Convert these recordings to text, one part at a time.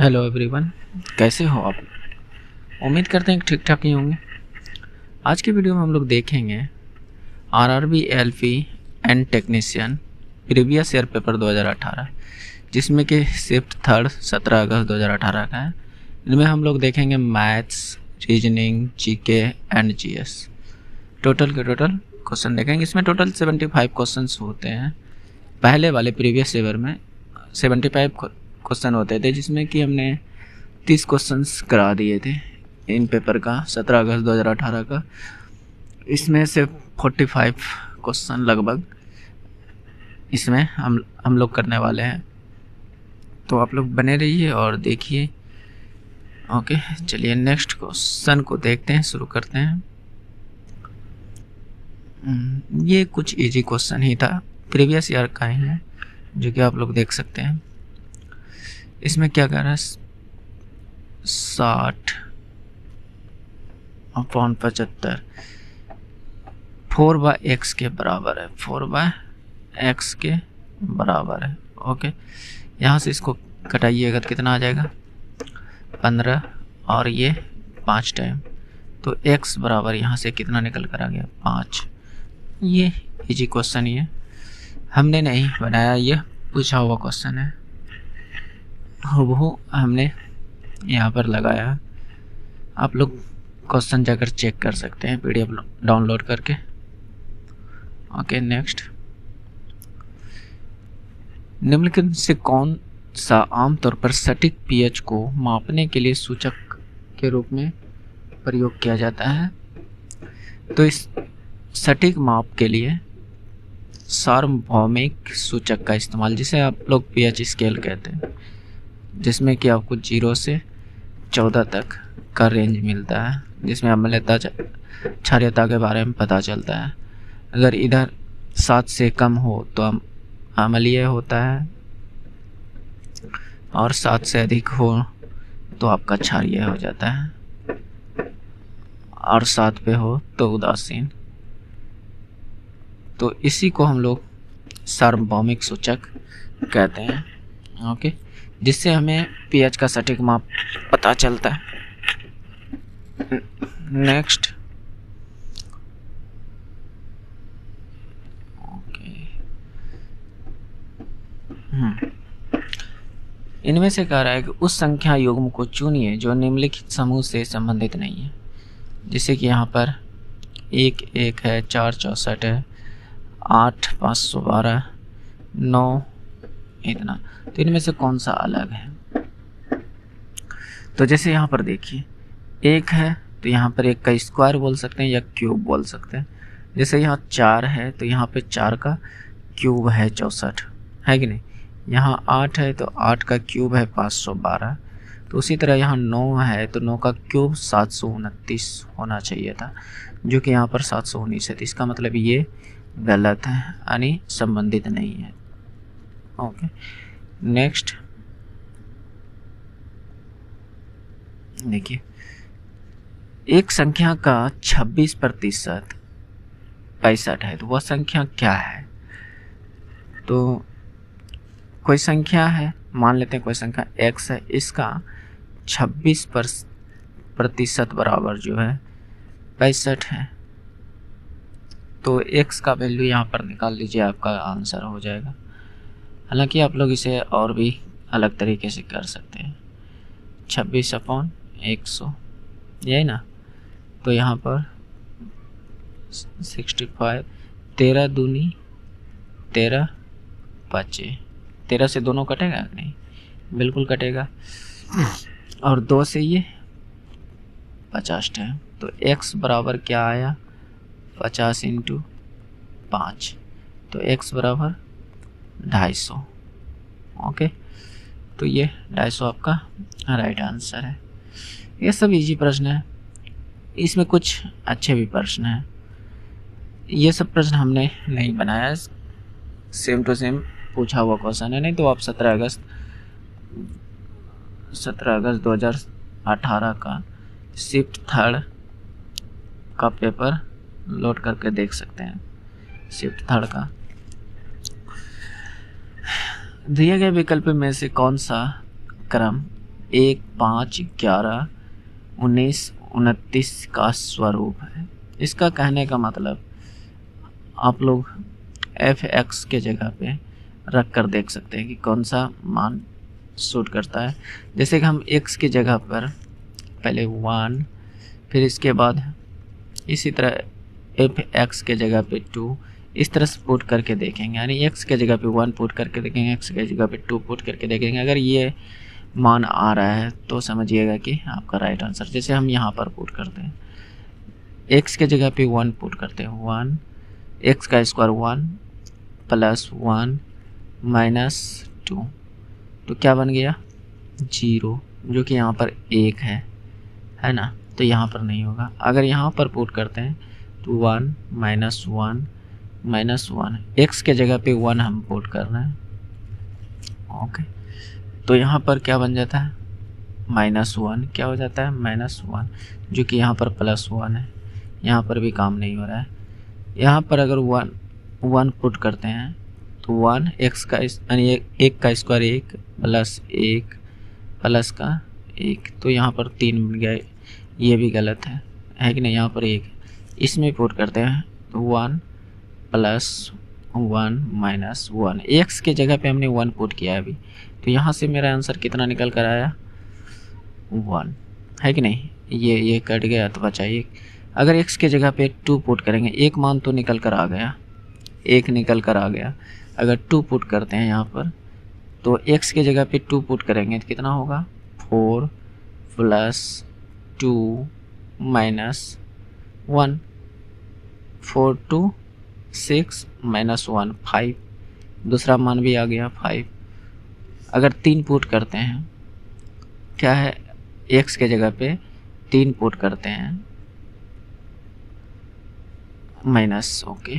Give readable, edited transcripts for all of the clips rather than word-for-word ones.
Hello everyone, कैसे हो आप। उम्मीद करते हैं कि ठीक ठाक ही होंगे। आज की वीडियो में हम लोग देखेंगे RRB LP and technician previous year paper 2018, जिसमें कि शिफ्ट थर्ड 17 अगस्त 2018 का है। इनमें हम लोग देखेंगे maths, reasoning, GK and GS. Total के टोटल क्वेश्चन देखेंगे। इसमें टोटल 75 क्वेश्चंस होते हैं। पहले वाले प्रीवियस ईयर में 75 क्वेश्चन होते थे, जिसमें कि हमने 30 क्वेश्चंस करा दिए थे इन पेपर का 17 अगस्त 2018 का। इसमें से 45 क्वेश्चन लगभग इसमें हम लोग करने वाले हैं, तो आप लोग बने रहिए और देखिए। ओके, चलिए नेक्स्ट क्वेश्चन को देखते हैं, शुरू करते हैं। ये कुछ इजी क्वेश्चन ही था, प्रीवियस ईयर का ही है, जो कि आप लोग देख सकते हैं। इसमें क्या कर रहा है, 60/75 4/x के बराबर है। 4/x के बराबर है। ओके, यहाँ से इसको कटाइएगा तो कितना आ जाएगा, 15, और ये 5 टाइम, तो x बराबर यहाँ से कितना निकल कर आ गया, 5। ये इजी क्वेश्चन ही है, हमने नहीं बनाया, ये पूछा हुआ क्वेश्चन है, वो हमने यहाँ पर लगाया। आप लोग क्वेश्चन जाकर चेक कर सकते हैं पीडीएफ डाउनलोड करके। Okay, next. निम्नलिखित से कौन सा आमतौर पर सटीक पीएच को मापने के लिए सूचक के रूप में प्रयोग किया जाता है। तो इस सटीक माप के लिए सार्वभौमिक सूचक का इस्तेमाल, जिसे आप लोग पीएच स्केल कहते हैं, जिसमें कि आपको 0 से 14 तक का रेंज मिलता है, जिसमें अम्लता क्षारीयता के बारे में पता चलता है। अगर इधर 7 से कम हो तो अम्लीय होता है, और 7 से अधिक हो तो आपका क्षारीय हो जाता है, और 7 पे हो तो उदासीन। तो इसी को हम लोग सार्वभौमिक सूचक कहते हैं। ओके, जिससे हमें पीएच का सटीक माप पता चलता है। नेक्स्ट। ओके, इनमें से कह रहा है कि उस संख्या युग्म को चुनिए जो निम्नलिखित समूह से संबंधित नहीं है। जैसे कि यहाँ पर 1 1 है, 4 64 है, 8 512, 9 इतना। तो इनमें से कौन सा अलग है। तो जैसे यहाँ पर देखिए 1 है, तो यहाँ पर 1 का स्क्वायर बोल सकते हैं या क्यूब बोल सकते हैं। जैसे यहाँ 4 है, तो यहाँ पे 4 का क्यूब है 64, है कि नहीं। यहाँ 8 है, तो 8 का क्यूब है 512। तो उसी तरह यहाँ 9 है, तो 9 का क्यूब 729 होना चाहिए था, जो कि यहाँ पर 719 है। तो इसका मतलब ये गलत है, यानी संबंधित नहीं है। Okay, next. देखिए, एक संख्या का 26% 65 है, तो वह संख्या क्या है। तो कोई संख्या है, मान लेते हैं कोई संख्या x है, इसका 26% बराबर जो है 65 है। तो x का वैल्यू यहाँ पर निकाल लीजिए, आपका आंसर हो जाएगा। हालांकि आप लोग इसे और भी अलग तरीके से कर सकते हैं। 26/100, यही ना। तो यहाँ पर 65, 13 दूनी 13 5, 13 से दोनों कटेगा नहीं, बिल्कुल कटेगा, और 2 से ये 50 है। तो x बराबर क्या आया, 50 × 5, तो x बराबर 250। ओके, तो ये 250 आपका राइट आंसर है। ये सब इजी प्रश्न है, इसमें कुछ अच्छे भी प्रश्न हैं। ये सब प्रश्न हमने नहीं बनाया, सेम टू सेम पूछा हुआ क्वेश्चन है। नहीं तो आप 17 अगस्त 2018 का शिफ्ट थर्ड का पेपर लोड करके देख सकते हैं। शिफ्ट थर्ड का दिए गए विकल्प में से कौन सा क्रम 1, 5, 11, 19, 29 का स्वरूप है। इसका कहने का मतलब आप लोग f(x) के जगह पे रख कर देख सकते हैं कि कौन सा मान सूट करता है। जैसे कि हम x की जगह पर पहले 1, फिर इसके बाद इसी तरह f(x) के जगह पे 2, इस तरह से पुट करके देखेंगे। यानी x के जगह पे 1 पुट करके देखेंगे, x के जगह पे 2 पुट करके देखेंगे। अगर ये मान आ रहा है तो समझिएगा कि आपका राइट आंसर। जैसे हम यहाँ पर पुट करते हैं, x के जगह पे 1 पुट करते हैं, 1, x का स्क्वायर 1 प्लस 1 माइनस 2, तो क्या बन गया 0, जो कि यहाँ पर 1 है ना, तो यहाँ पर नहीं होगा। अगर यहाँ पर पुट करते हैं तो 1 माइनस 1 माइनस 1, x के जगह पे 1 हम पुट कर रहे हैं, ओके, तो यहाँ पर क्या बन जाता है -1, क्या हो जाता है -1, जो कि यहाँ पर +1 है। यहाँ पर भी काम नहीं हो रहा है। यहाँ पर अगर 1 पुट करते हैं तो 1 x का यानी 1 का स्क्वायर 1 प्लस 1 प्लस का 1, तो यहाँ पर 3 बन गया। ये भी गलत है कि नहीं, यहाँ पर 1, इसमें पुट करते हैं तो 1 प्लस 1 माइनस 1, x के जगह पे हमने 1 पुट किया है अभी, तो यहाँ से मेरा आंसर कितना निकल कर आया 1, है कि नहीं। ये कट गया तो बचा 1। अगर x के जगह पे 2 पुट करेंगे, एक मान तो निकल कर आ गया, 1 निकल कर आ गया। अगर 2 पुट करते हैं यहाँ पर तो x के जगह पे 2 पुट करेंगे तो कितना होगा 4 प्लस 2 माइनस 1, 4 2 6 माइनस 1 5, दूसरा मान भी आ गया 5। अगर 3 पुट करते हैं, क्या है x के जगह पे 3 पुट करते हैं माइनस, ओके,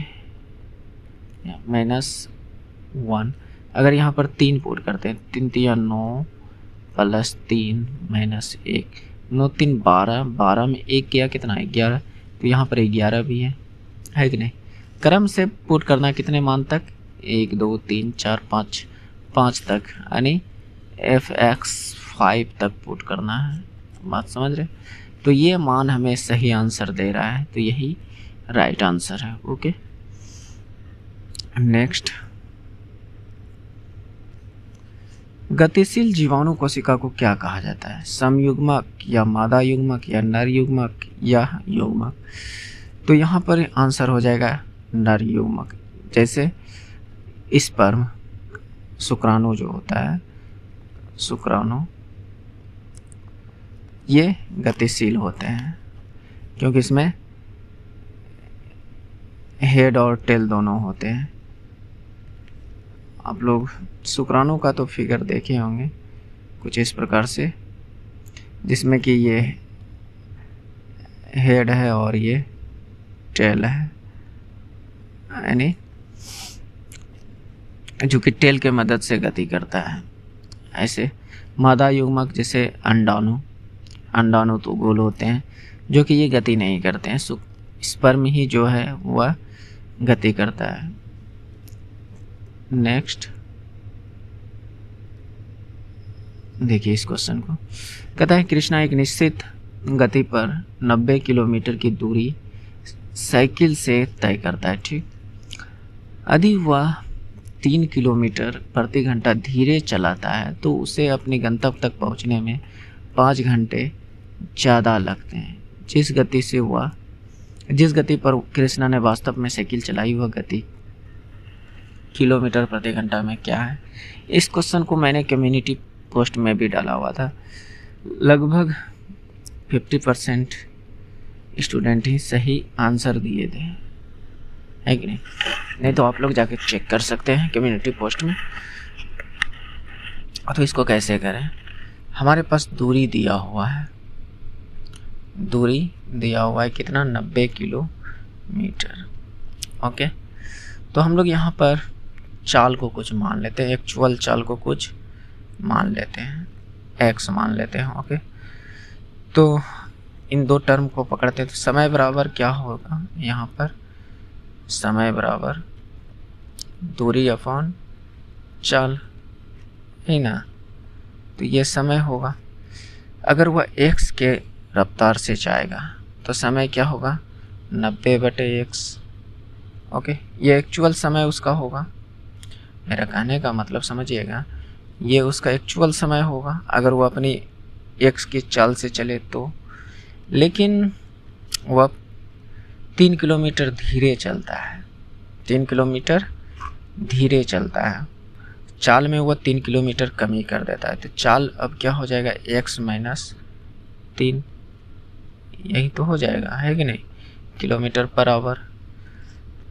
-1। अगर यहाँ पर 3 पुट करते हैं, 3 3 9 प्लस 3 माइनस 1, 9 3 12, 12 में 1 गया कितना है 11, तो यहाँ पर 11 भी है कि नहीं। क्रम से पुट करना कितने मान तक 1 2 3 4 5 तक, यानी f(x) 5 तक पुट करना है। बात समझ रहे, तो ये मान हमें सही आंसर दे रहा है, तो यही राइट आंसर है। ओके, नेक्स्ट, गतिशील जीवाणु कोशिका को क्या कहा जाता है, समयुग्मक या मादा युग्मक या नर युग्मक या युग्मक। तो यहाँ पर आंसर हो जाएगा नर युग्मक। जैसे स्पर्म, शुक्राणु जो होता है, शुक्राणु ये गतिशील होते हैं क्योंकि इसमें हेड और टेल दोनों होते हैं। आप लोग शुक्राणु का तो फिगर देखे होंगे कुछ इस प्रकार से, जिसमें कि ये हेड है और ये टेल है, यानी जो कि टेल के मदद से गति करता है। ऐसे मादा युग्मक जैसे अंडाणु तो गोल होते हैं, जो कि ये गति नहीं करते हैं, स्पर्म ही जो है वह गति करता है। नेक्स्ट देखिए इस क्वेश्चन को, कहता है कृष्णा एक निश्चित गति पर 90 किलोमीटर की दूरी साइकिल से तय करता है, ठीक। यदि वह 3 किलोमीटर प्रति घंटा धीरे चलाता है तो उसे अपने गंतव्य तक पहुंचने में 5 घंटे ज़्यादा लगते हैं। जिस गति पर कृष्णा ने वास्तव में साइकिल चलाई वह गति किलोमीटर प्रति घंटा में क्या है। इस क्वेश्चन को मैंने कम्युनिटी पोस्ट में भी डाला हुआ था। लगभग 50% स्टूडेंट ही सही आंसर दिए थे, है कि नहीं तो आप लोग जाके चेक कर सकते हैं कम्युनिटी पोस्ट में। तो इसको कैसे करें, हमारे पास दूरी दिया हुआ है, कितना 90 किलोमीटर, ओके। तो हम लोग यहाँ पर चाल को कुछ मान लेते हैं, एक्चुअल चाल को कुछ मान लेते हैं, x मान लेते हैं, ओके। तो इन दो टर्म को पकड़ते हैं तो समय बराबर क्या होगा, यहाँ पर समय बराबर दूरी अपॉन चाल, है ना। तो ये समय होगा, अगर वह x के रफ्तार से जाएगा तो समय क्या होगा 90/x। ओके, ये एक्चुअल समय उसका होगा। मेरा कहने का मतलब समझिएगा, ये उसका एक्चुअल समय होगा अगर वो अपनी x की चाल से चले तो। लेकिन वह 3 किलोमीटर धीरे चलता है, 3 किलोमीटर धीरे चलता है। चाल में वह 3 किलोमीटर कमी कर देता है, तो चाल अब क्या हो जाएगा x - 3, यही तो हो जाएगा, है कि नहीं, किलोमीटर पर आवर।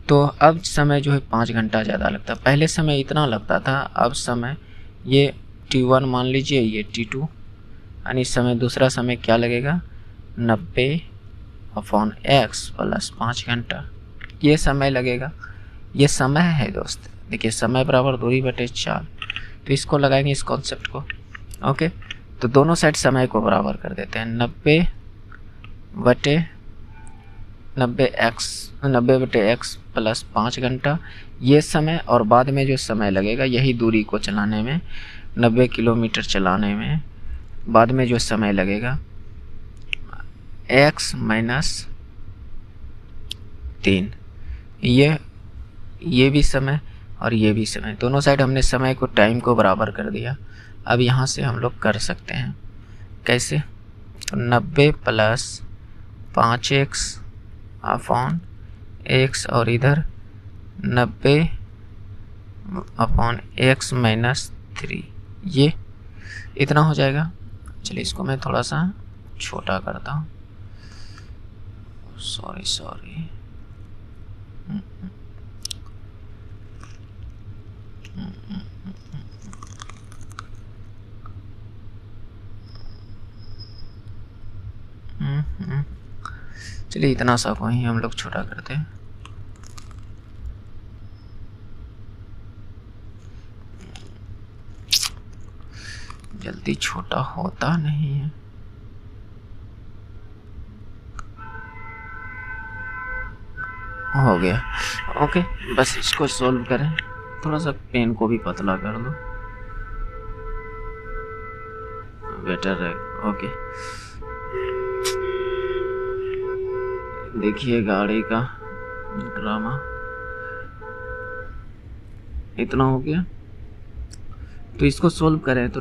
तो अब समय जो है 5 घंटा ज़्यादा लगता है। पहले समय इतना लगता था, अब समय ये t1 मान लीजिए, ये t2, यानी समय दूसरा समय क्या लगेगा 90/x प्लस 5 घंटा, ये समय लगेगा। ये समय है दोस्त, देखिए समय बराबर दूरी बटे चाल। तो इसको लगाएंगे इस कॉन्सेप्ट को। ओके, तो दोनों साइड समय को बराबर कर देते हैं, 90/x प्लस 5 घंटा ये समय, और बाद में जो समय लगेगा यही दूरी को चलाने में, 90 किलोमीटर चलाने में बाद में जो समय लगेगा x - 3। ये भी समय और ये भी समय, दोनों साइड हमने समय को, टाइम को बराबर कर दिया। अब यहाँ से हम लोग कर सकते हैं कैसे, तो 90 प्लस 5x/x और इधर 90/x - 3, ये इतना हो जाएगा। चलिए इसको मैं थोड़ा सा छोटा करता हूँ, सॉरी। चलिए इतना सा को ही हम लोग छोटा करते हैं। जल्दी छोटा होता नहीं है। हो गया। ओके, बस इसको सॉल्व करें, थोड़ा सा पेन को भी पतला कर दो, बेटर है। ओके, देखिए गाड़ी का ड्रामा इतना हो गया। तो इसको सोल्व करें तो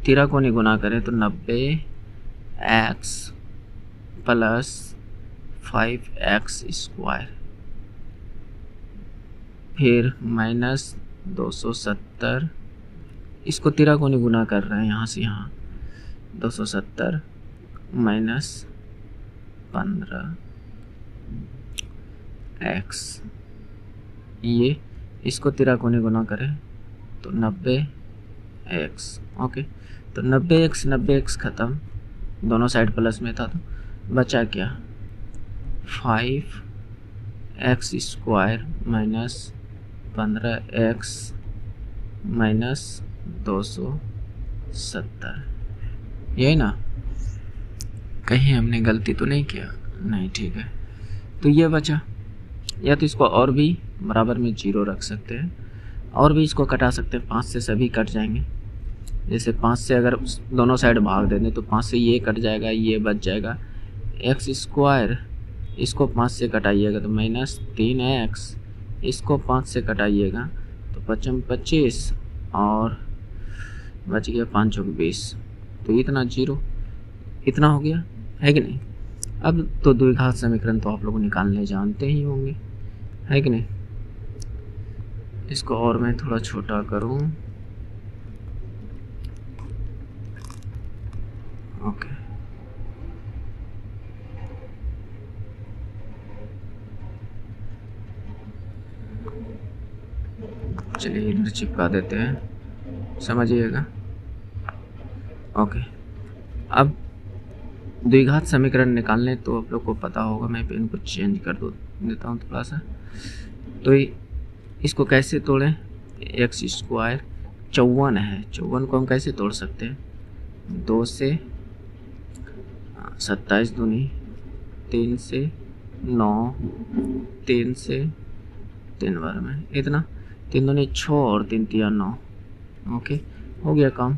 13 को नहीं गुना करें तो 90x प्लस 5x², फिर -270, इसको 13 को नहीं गुना कर रहे हैं, यहाँ से यहाँ 270 - 15x, ये इसको 13 को नहीं गुना करें तो 90x। ओके, तो 90x ख़त्म, दोनों साइड प्लस में था, तो बचा क्या 5x² - 15x - 270, यही ना, कहीं हमने गलती तो नहीं किया, नहीं, ठीक है। तो ये बचा, या तो इसको और भी बराबर में 0 रख सकते हैं, और भी इसको कटा सकते हैं, 5 से सभी कट जाएंगे। जैसे 5 से अगर दोनों साइड भाग दे दें तो 5 से ये कट जाएगा, ये बच जाएगा x², इसको 5 से कटाइएगा तो -3x, इसको 5 से कटाइएगा तो 5 × 25 और बच गया 5 × 20, तो इतना 0, इतना हो गया, है कि नहीं। अब तो द्विघात समीकरण तो आप लोग निकालने जानते ही होंगे, है कि नहीं। इसको और मैं थोड़ा छोटा करूं, ओके, चलिए इधर चिपका देते हैं, समझिएगा। ओके, अब द्विघात समीकरण निकालने तो आप लोग को पता होगा, मैं पेन को चेंज कर देता हूँ थोड़ा सा। तो इसको कैसे तोड़ें, x² 54 है, 54 को हम कैसे तोड़ सकते हैं, 2 से 27 दूनी 3 से 9, 3 से 3 बार में इतना, 3 दूनी 6 और 3 तिया 9। ओके, हो गया काम।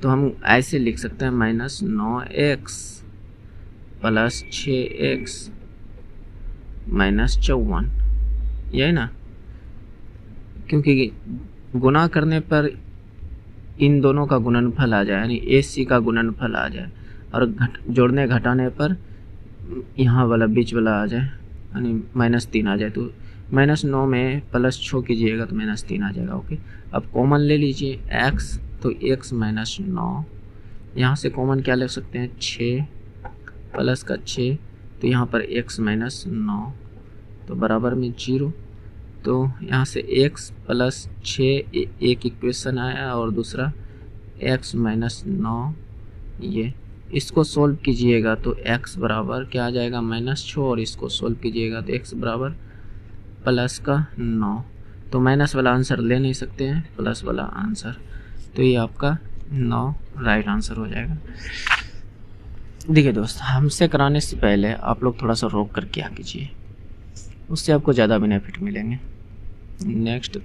तो हम ऐसे लिख सकते हैं -9x प्लस 6x -54, यही ना, क्योंकि गुना करने पर इन दोनों का गुणनफल आ जाए, यानी AC का गुणनफल आ जाए, और जोड़ने घटाने पर यहाँ वाला बीच वाला आ जाए, यानी -3 आ जाए। तो -9 में +6 कीजिएगा तो -3 आ जाएगा। ओके, अब कॉमन ले लीजिए x, तो x -9, यहाँ से कॉमन क्या ले सकते हैं, 6 प्लस का 6, तो यहाँ पर x -9 तो बराबर में 0। तो यहाँ से x प्लस 6 एक इक्वेशन आया और दूसरा x -9, ये इसको सोल्व कीजिएगा तो x बराबर क्या आ जाएगा, -6, और इसको सोल्व कीजिएगा तो x बराबर प्लस का 9। तो माइनस वाला आंसर ले नहीं सकते हैं, प्लस वाला आंसर, तो ये आपका 9 राइट आंसर हो जाएगा। देखिए दोस्त, हमसे कराने से पहले आप लोग थोड़ा सा रोक कर क्या कीजिए, उससे आपको ज़्यादा बेनिफिट मिलेंगे। नेक्स्ट,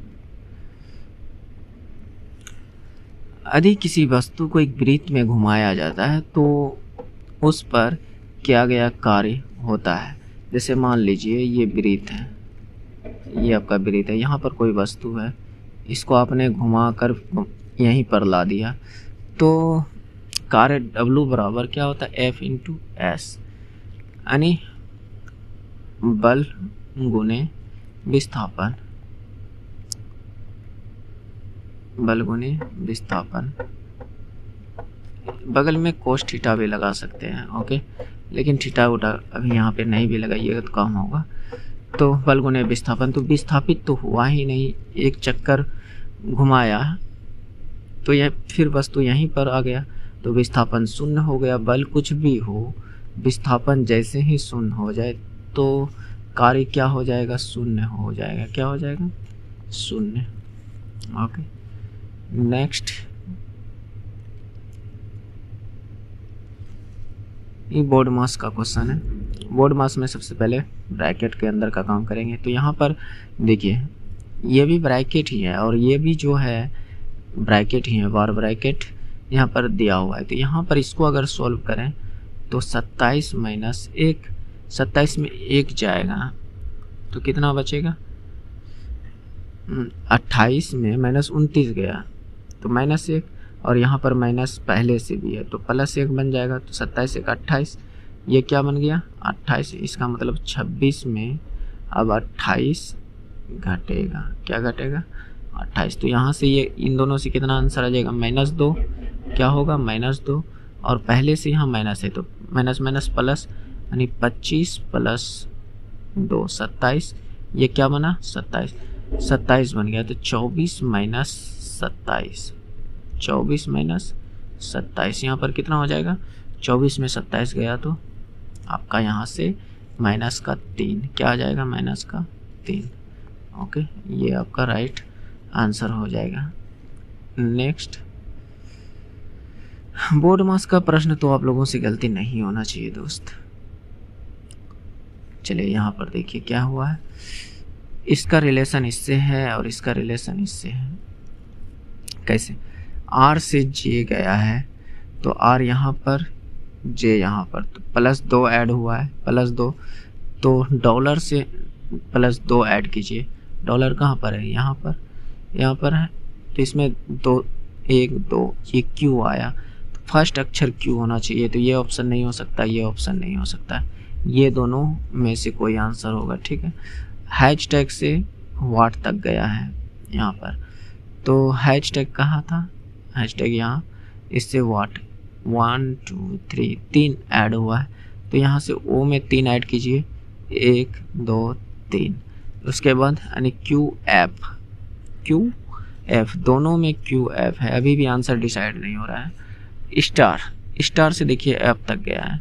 यदि किसी वस्तु को एक वृत्त में घुमाया जाता है तो उस पर किया गया कार्य होता है। जैसे मान लीजिए ये वृत्त है, ये आपका वृत्त है, यहाँ पर कोई वस्तु है, इसको आपने घुमा कर यहीं पर ला दिया, तो कार्य W बराबर क्या होता है, F × S, यानी बल गुने विस्थापन, बल गुने विस्थापन। बगल में कोस थीटा भी लगा सकते हैं, ओके, लेकिन थीटा उठा अभी यहाँ पे नहीं भी लगाइएगा तो काम होगा। तो बल गुने विस्थापन, तो विस्थापित तो हुआ ही नहीं, एक चक्कर घुमाया तो यह फिर वस्तु यहीं पर आ गया, तो विस्थापन शून्य हो गया। बल कुछ भी हो, विस्थापन जैसे ही शून्य हो जाए तो कार्य क्या हो जाएगा, शून्य हो जाएगा। क्या हो जाएगा, शून्य। ओके, नेक्स्ट, ये बोर्ड मास का क्वेश्चन है। बोर्ड मास में सबसे पहले ब्रैकेट के अंदर का काम करेंगे। तो यहाँ पर देखिए, ये भी ब्रैकेट ही है और ये भी जो है ब्रैकेट ही है, बार ब्रैकेट यहाँ पर दिया हुआ है। तो यहाँ पर इसको अगर सॉल्व करें तो 27 माइनस 1, 27 में 1 जाएगा तो कितना बचेगा, 28 में -29 गया तो -1, और यहाँ पर माइनस पहले से भी है तो +1 बन जाएगा। तो 27 1 28, ये क्या बन गया, 28। इसका मतलब 26 में अब 28 घटेगा। क्या घटेगा, 28। तो यहाँ से ये इन दोनों से कितना आंसर आ जाएगा, -2। क्या होगा, -2, और पहले से यहाँ माइनस है तो माइनस माइनस प्लस, यानी 25 + 2 27, ये क्या बना, 27, 27 बन गया। तो 24 - 27, 24 - 27, यहाँ पर कितना हो जाएगा, 24 में 27 गया तो आपका यहाँ से -3, क्या आ जाएगा, -3। ओके, ये आपका राइट आंसर हो जाएगा। नेक्स्ट, बोर्ड मास का प्रश्न तो आप लोगों से गलती नहीं होना चाहिए दोस्त। चलिए यहाँ पर देखिए क्या हुआ है, इसका रिलेशन इससे है और इसका रिलेशन इससे है। कैसे, R से J गया है तो R यहाँ पर, J यहाँ पर, तो +2 ऐड हुआ है, +2, तो डॉलर से +2 ऐड कीजिए। डॉलर कहाँ पर है, यहाँ पर, यहाँ पर है, तो इसमें 2 1 2 ये Q आया, तो फर्स्ट अक्षर Q होना चाहिए। तो ये ऑप्शन नहीं हो सकता, ये ऑप्शन नहीं हो सकता, ये दोनों में से कोई आंसर होगा। ठीक है, हैशटैग से वाट तक गया है यहाँ पर, तो हैशटैग कहाँ था, हैशटैग यहाँ, इससे वाट 1 2 3 3 ऐड हुआ है, तो यहाँ से O में 3 ऐड कीजिए, 1 2 3, उसके बाद यानी QF, दोनों में QF है, अभी भी आंसर डिसाइड नहीं हो रहा है। स्टार से देखिए F तक गया है,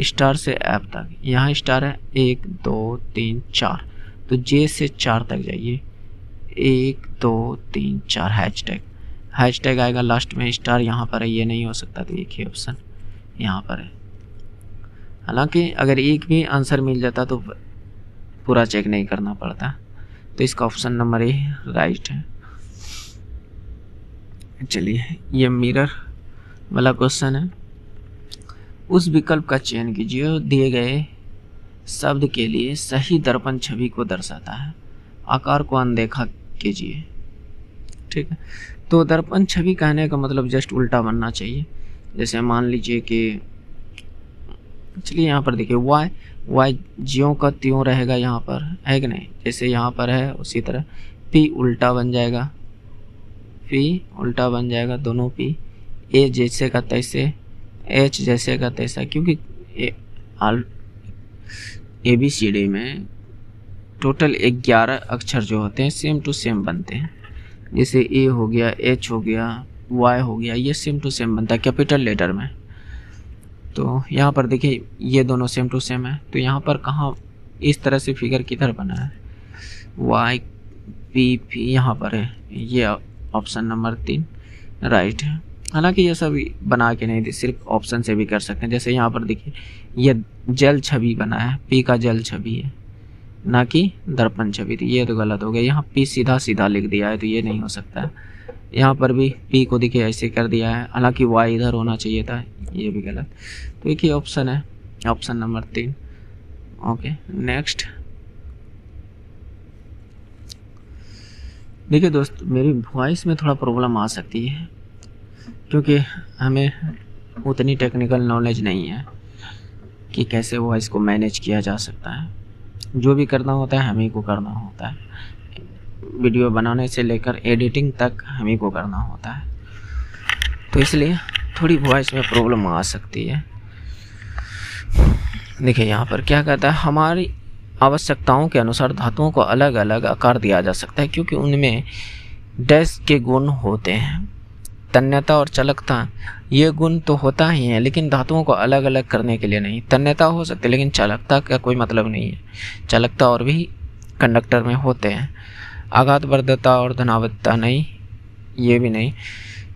स्टार से F तक, यहाँ स्टार है 1 2 3 4, तो J से 4 तक जाइए, 1 2 3 4, हैशटैग आएगा लास्ट में, स्टार यहाँ पर है, ये नहीं हो सकता, तो एक ही ऑप्शन यहाँ पर है। हालांकि अगर एक भी आंसर मिल जाता तो पूरा चेक नहीं करना पड़ता, तो इसका ऑप्शन नंबर ए राइट है। चलिए, ये मिरर वाला क्वेश्चन है। उस विकल्प का चयन कीजिए जो दिए गए शब्द के लिए सही दर्पण छवि को दर्शाता है। आकार को अनदेखा कीजिए। ठीक है, तो दर्पण छवि कहने का मतलब जस्ट उल्टा बनना चाहिए। जैसे मान लीजिए कि चलिए यहाँ पर देखिए वाई ज्यों का त्यों रहेगा, यहाँ पर है कि नहीं, जैसे यहाँ पर है उसी तरह पी उल्टा बन जाएगा, पी उल्टा बन जाएगा दोनों पी। ए जैसे का तैसे, एच जैसे का तैसा, क्योंकि ABCD में टोटल 11 अक्षर जो होते हैं सेम टू सेम बनते हैं। जैसे ए हो गया, एच हो गया, वाई हो गया, ये सेम टू सेम बनता है कैपिटल लेटर में। तो यहाँ पर देखिए ये दोनों सेम टू सेम है, तो यहाँ पर कहाँ इस तरह से फिगर किधर बना है, वाई पी पी यहाँ पर है, ये ऑप्शन नंबर 3 राइट है। हालांकि ये सब बना के नहीं, सिर्फ ऑप्शन से भी कर सकते हैं। जैसे यहाँ पर देखिए ये जल छवि बना है, पी का जल छवि है ना कि दर्पण छवि, तो ये तो गलत हो गया। यहाँ पी सीधा सीधा लिख दिया है तो ये नहीं हो सकता है। यहाँ पर भी पी को देखिए ऐसे कर दिया है, हालांकि वाई इधर होना चाहिए था, ये भी गलत। तो एक ही ऑप्शन है, ऑप्शन नंबर 3। Okay next. देखिए दोस्त, मेरी वॉइस में थोड़ा प्रॉब्लम आ सकती है क्योंकि हमें उतनी टेक्निकल नॉलेज नहीं है कि कैसे वॉइस को मैनेज किया जा सकता है। जो भी करना होता है हम ही को करना होता है, वीडियो बनाने से लेकर एडिटिंग तक हम ही को करना होता है, तो इसलिए थोड़ी वॉइस में प्रॉब्लम आ सकती है। देखिए यहाँ पर क्या कहता है, हमारी आवश्यकताओं के अनुसार धातुओं को अलग अलग आकार दिया जा सकता है क्योंकि उनमें डैश के गुण होते हैं। तन्यता और चालकता ये गुण तो होता ही है, लेकिन धातुओं को अलग अलग करने के लिए नहीं। तन्यता हो सकती है लेकिन चालकता का कोई मतलब नहीं है। चालकता और भी कंडक्टर में होते हैं। आघातवर्धकता और धनावधता नहीं, ये भी नहीं।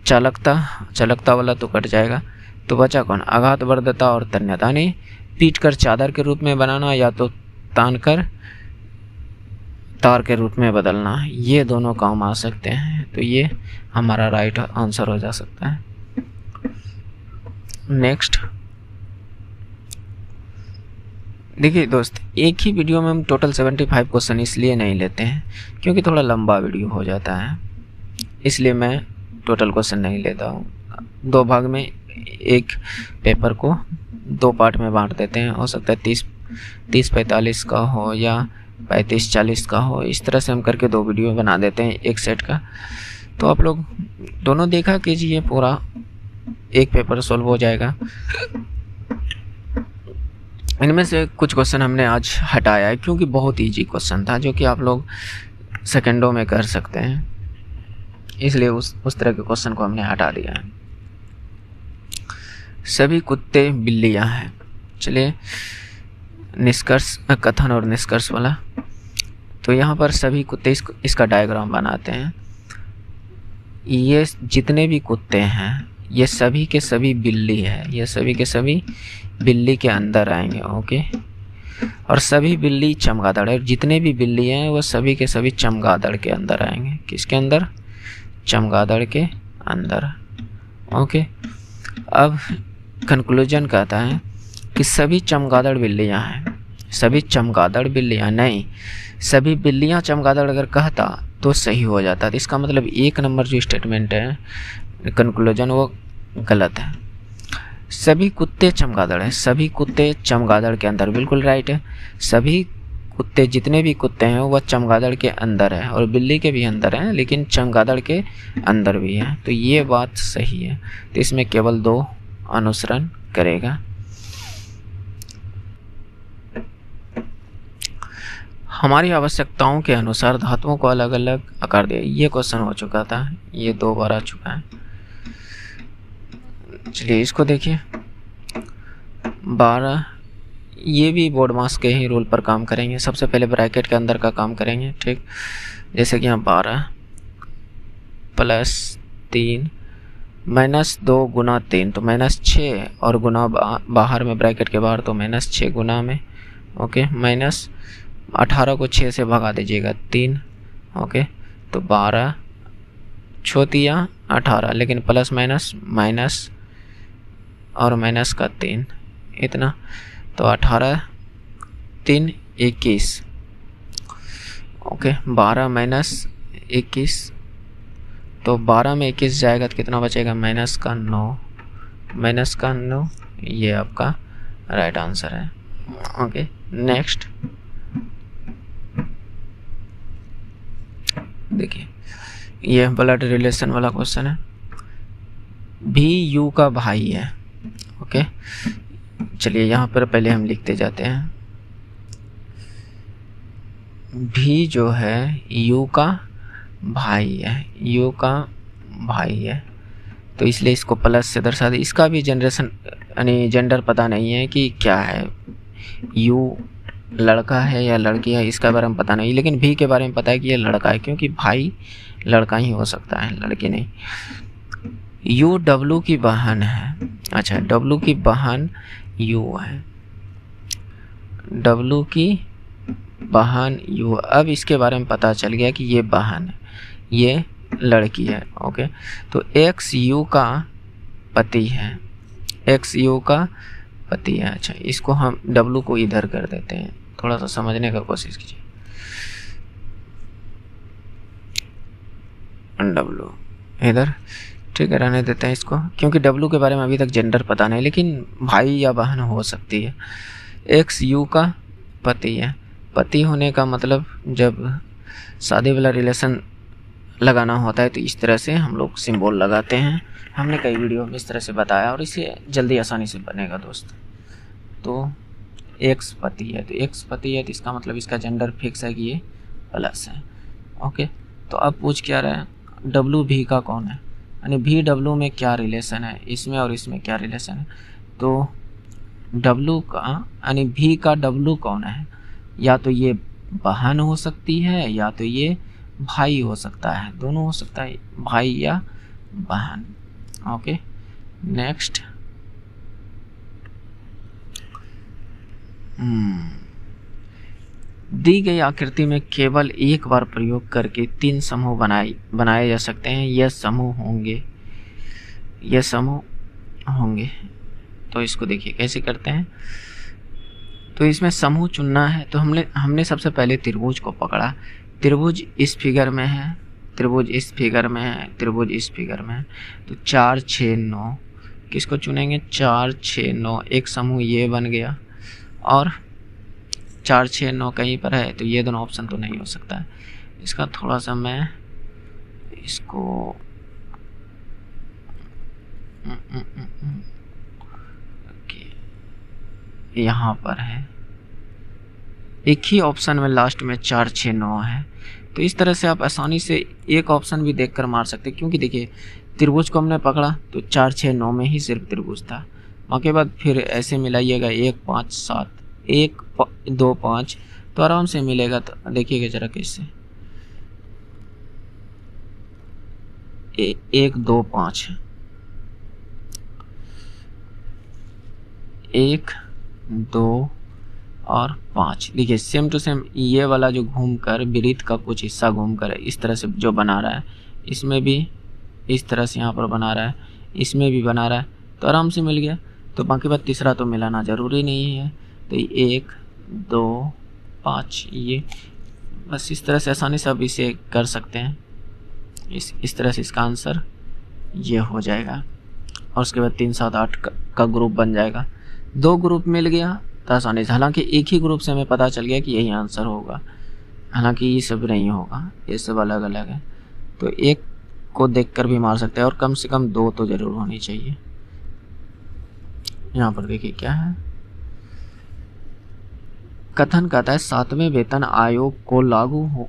चालकता वाला तो कट जाएगा, तो बचा कौन, आघातवर्धकता और तन्यता नहीं। पीट कर चादर के रूप में बनाना या तो तान कर तार के रूप में बदलना, ये दोनों काम आ सकते हैं, तो ये हमारा राइट आंसर हो जा सकता है। नेक्स्ट देखिए दोस्त, एक ही वीडियो में हम टोटल 75 क्वेश्चन इसलिए नहीं लेते हैं क्योंकि थोड़ा लंबा वीडियो हो जाता है, इसलिए मैं टोटल क्वेश्चन नहीं लेता हूँ। 2 भाग में एक पेपर को 2 पार्ट में बांट देते हैं। हो सकता है 30-45 का हो या 35-40 का हो, इस तरह से हम करके 2 वीडियो बना देते हैं एक सेट का। तो आप लोग दोनों देखा कीजिए, पूरा एक पेपर सॉल्व हो जाएगा। इनमें से कुछ क्वेश्चन हमने आज हटाया है क्योंकि बहुत इजी क्वेश्चन था जो कि आप लोग सेकंडों में कर सकते हैं, इसलिए उस तरह के क्वेश्चन को हमने हटा दिया है। सभी कुत्ते बिल्लियां हैं। चलिए निष्कर्ष, कथन और निष्कर्ष वाला। तो यहाँ पर सभी कुत्ते, इसका डायग्राम बनाते हैं। ये जितने भी कुत्ते हैं ये सभी के सभी बिल्ली है, ये सभी के सभी बिल्ली के अंदर आएंगे। ओके, और सभी बिल्ली चमगादड़ है, जितने भी बिल्ली हैं वो सभी के सभी चमगादड़ के अंदर आएंगे। किसके अंदर, चमगादड़ के अंदर। ओके, अब कंक्लूजन कहता है कि सभी चमगादड़ बिल्लियां हैं। सभी चमगादड़ बिल्लियां नहीं, सभी बिल्लियां चमगादड़ अगर कहता तो सही हो जाता। तो इसका मतलब 1 नंबर जो स्टेटमेंट है कंक्लूजन वो गलत है। सभी कुत्ते चमगादड़ है, सभी कुत्ते चमगादड़ के अंदर, बिल्कुल राइट है। सभी कुत्ते, जितने भी कुत्ते हैं वह चमगादड़ के अंदर है, और बिल्ली के भी अंदर है लेकिन चमगादड़ के अंदर भी है, तो ये बात सही है। तो इसमें केवल 2 अनुसरण करेगा। हमारी आवश्यकताओं के अनुसार धातुओं को अलग अलग आकार दिया, ये क्वेश्चन हो चुका था, ये 2 बार आ चुका है। चलिए इसको देखिए 12, ये भी बोर्ड मास के ही रूल पर काम करेंगे। सबसे पहले ब्रैकेट के अंदर का काम करेंगे, ठीक। जैसे कि यहाँ 12 + 3 -2 गुना 3 तो -6, और गुना बाहर में ब्रैकेट के बाहर तो -6 गुना में। ओके, -18 को 6 से भगा दीजिएगा 3। ओके, तो 12 छोतिया 18, लेकिन प्लस माइनस और माइनस का 3, इतना, तो 18 3 21। ओके, 12 माइनस 21, तो 12 में 21 जाएगा तो कितना बचेगा, माइनस का 9, ये आपका राइट आंसर है। ओके, नेक्स्ट देखिए, ये ब्लड रिलेशन वाला क्वेश्चन है। भी यू का भाई है। ओके, चलिए यहाँ पर पहले हम लिखते जाते हैं। भी जो है यू का भाई है, तो इसलिए इसको प्लस से दर्शा दे। इसका भी जनरेशन यानी जेंडर पता नहीं है कि क्या है, यू लड़का है या लड़की है, इसका बारे में पता नहीं, लेकिन भी के बारे में पता है कि ये लड़का है, क्योंकि भाई लड़का ही हो सकता है, लड़की नहीं। यू डब्लू की बहन है। अच्छा, डब्लू की बहन यू है, डब्लू की बहन यू। अब इसके बारे में पता चल गया कि ये बहन है, ये लड़की है। ओके, तो एक्स यू का पति है, अच्छा, इसको हम डब्लू को इधर कर देते हैं, थोड़ा सा समझने का कोशिश कीजिए। डब्लू इधर, ठीक है, रहने देते हैं इसको, क्योंकि डब्लू के बारे में अभी तक जेंडर पता नहीं, लेकिन भाई या बहन हो सकती है। एक्स यू का पति है। पति होने का मतलब जब शादी वाला रिलेशन लगाना होता है तो इस तरह से हम लोग सिंबल लगाते हैं। हमने कई वीडियो में इस तरह से बताया और इसे जल्दी आसानी से बनेगा दोस्त। तो एक्स पति है, तो इसका मतलब इसका जेंडर फिक्स है कि ये प्लस है। ओके, तो अब पूछ क्या रहा है, डब्लू भी का कौन है, यानी भी डब्लू में क्या रिलेशन है, इसमें और इसमें क्या रिलेशन है। तो डब्लू का यानी भी का डब्लू कौन है, या तो ये बहन हो सकती है या तो ये भाई हो सकता है, दोनों हो सकता है, भाई या बहन। Okay, next. दी गई आकृति में केवल एक बार प्रयोग करके 3 समूह बनाए जा सकते हैं। यह समूह होंगे। तो इसको देखिए कैसे करते हैं। तो इसमें समूह चुनना है, तो हमने सबसे पहले त्रिभुज को पकड़ा। त्रिभुज इस फिगर में है, त्रिभुज इस फिगर में है। तो 4 6 9 किसको चुनेंगे, 4 6 9, एक समूह ये बन गया, और 4 6 9 कहीं पर है, तो ये दोनों ऑप्शन तो नहीं हो सकता है। इसका थोड़ा सा मैं इसको यहाँ पर है, एक ही ऑप्शन में लास्ट में 4 6 9 है, तो इस तरह से आप आसानी से एक ऑप्शन भी देखकर मार सकते, क्योंकि देखिए त्रिभुज को हमने पकड़ा तो 4 6 9 में ही सिर्फ त्रिभुज था। उसके बाद फिर ऐसे मिलाइएगा 1 5 7, 1 2 5, तो आराम से मिलेगा। तो देखिएगा जरा कैसे, 1 2 5, 1 2 और 5। देखिए सेम टू सेम ये वाला जो घूमकर वृत्त का कुछ हिस्सा घूमकर इस तरह से जो बना रहा है, इसमें भी इस तरह से यहाँ पर बना रहा है, इसमें भी बना रहा है, तो आराम से मिल गया। तो बाकी बात तीसरा तो मिलाना ज़रूरी नहीं है। तो 1 2 5, ये बस इस तरह से आसानी से आप इसे कर सकते हैं। इस तरह से इसका आंसर ये हो जाएगा, और उसके बाद 3 7 8 का ग्रुप बन जाएगा। 2 ग्रुप मिल गया तो आसानी से, हालांकि एक ही ग्रुप से हमें पता चल गया कि यही आंसर होगा, हालांकि ये सब नहीं होगा, ये सब अलग अलग है। तो एक को देखकर भी मार सकते हैं, और कम से कम 2 तो ज़रूर होनी चाहिए। यहाँ पर देखिए क्या है, कथन कहता है 7वें वेतन आयोग को लागू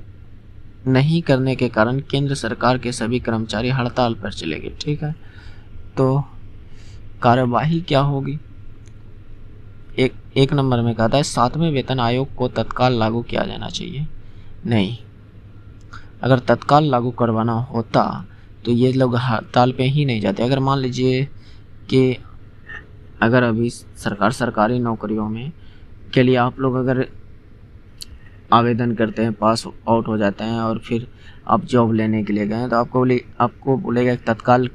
नहीं करने के कारण केंद्र सरकार के सभी कर्मचारी हड़ताल पर चलेंगे। ठीक है, तो कार्यवाही क्या होगी। एक नंबर में कहता है 7वें वेतन आयोग को तत्काल लागू किया जाना चाहिए। नहीं, अगर तत्काल लागू करवाना होता तो ये लोग हड़ताल पे ही नहीं जाते। अगर मान लीजिए कि अगर अभी सरकारी नौकरियों में के लिए आप लोग अगर आवेदन करते हैं, पास आउट हो जाते हैं, और फिर आप जॉब लेने के लिए गए, तो आपको बोलेगा तत्काल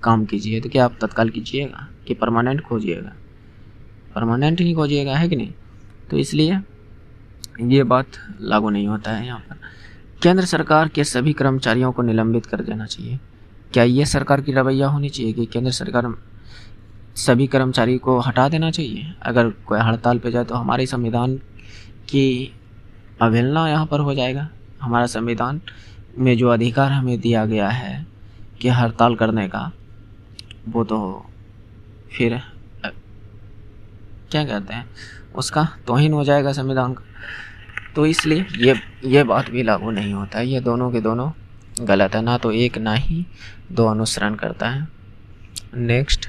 काम कीजिए तो क्या आप तत्काल कीजिएगा कि परमानेंट खोजिएगा? परमानेंट ही खोजिएगा, है कि नहीं? तो इसलिए ये बात लागू नहीं होता है यहाँ पर। केंद्र सरकार के सभी कर्मचारियों को निलंबित कर देना चाहिए। क्या ये सरकार की रवैया होनी चाहिए कि केंद्र सरकार सभी कर्मचारी को हटा देना चाहिए? अगर कोई हड़ताल पे जाए तो हमारे संविधान की अवहेलना यहाँ पर हो जाएगा। हमारा संविधान में जो अधिकार हमें दिया गया है कि हड़ताल करने का, वो तो फिर क्या कहते हैं, उसका तौहीन हो जाएगा संविधान का। तो इसलिए ये बात भी लागू नहीं होता है। ये दोनों के दोनों गलत है, ना तो एक ना ही दो अनुसरण करता है। नेक्स्ट,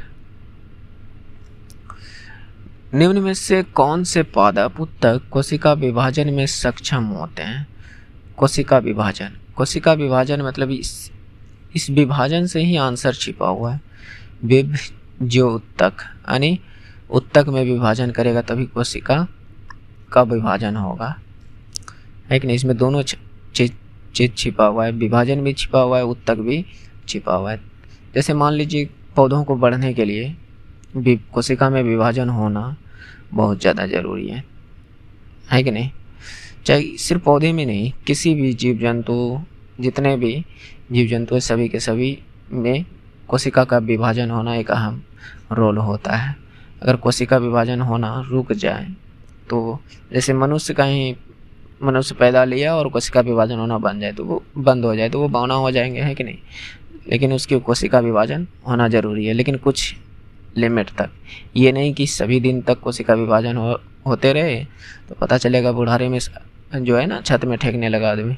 निम्न में से कौन से पादप उत्तक कोशिका विभाजन में सक्षम होते हैं? कोशिका विभाजन मतलब इस विभाजन से ही आंसर छिपा हुआ है। विभ जो उत्तक, यानी उत्तक में विभाजन करेगा तभी कोशिका का विभाजन होगा, है कि नहीं? इसमें दोनों चीज छिपा हुआ है, विभाजन भी छिपा हुआ है, उत्तक भी छिपा हुआ है। जैसे मान लीजिए पौधों को बढ़ने के लिए कोशिका में विभाजन होना बहुत ज़्यादा ज़रूरी है कि नहीं? चाहे सिर्फ पौधे में नहीं, किसी भी जीव जंतु, जितने भी जीव जंतु है, सभी के सभी में कोशिका का विभाजन होना एक अहम रोल होता है। अगर कोशिका विभाजन होना रुक जाए तो जैसे मनुष्य पैदा लिया और कोशिका विभाजन होना बंद हो जाए तो वो बौना हो जाएंगे, है कि नहीं? लेकिन उसकी कोशिका विभाजन होना ज़रूरी है, लेकिन कुछ लिमिट तक। ये नहीं कि सभी दिन तक कोशिका विभाजन होते रहे तो पता चलेगा बुढ़ारे में जो है ना छत में ठेकने लगा आदमी,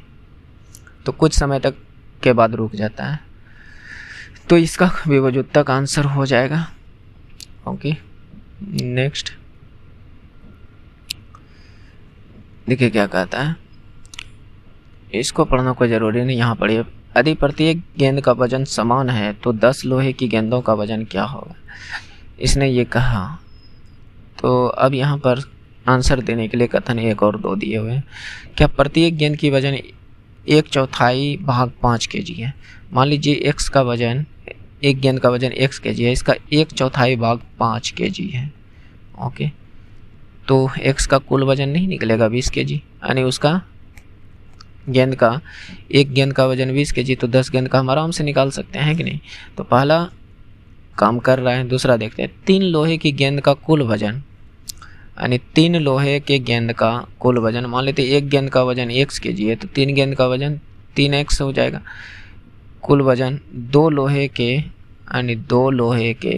तो कुछ समय तक के बाद रुक जाता है। तो इसका विभाजोत्तक आंसर हो जाएगा। ओके, नेक्स्ट देखिए क्या कहता है, इसको पढ़ना कोई ज़रूरी नहीं, यहाँ पढ़िए। यदि प्रत्येक गेंद का वजन समान है तो 10 लोहे की गेंदों का वजन क्या होगा? इसने ये कहा। तो अब यहाँ पर आंसर देने के लिए कथन 1 और 2 दिए हुए हैं। क्या प्रत्येक गेंद की वजन 1/4 भाग 5 kg है? मान लीजिए x का वजन, एक गेंद का वजन x kg है, इसका 1/4 भाग 5 kg है। ओके, तो x का कुल वजन नहीं निकलेगा 20 kg, यानी उसका गेंद का, एक गेंद का वजन 20 kg, तो 10 गेंद का हम आराम से निकाल सकते हैं, कि नहीं? तो पहला काम कर रहा है। दूसरा देखते हैं, 3 लोहे की गेंद का कुल वजन, यानी 3 लोहे के गेंद का कुल वजन, मान लेते हैं एक गेंद का वजन x kg है तो 3 गेंद का वजन 3x हो जाएगा। कुल वजन 2 लोहे के, यानी 2 लोहे के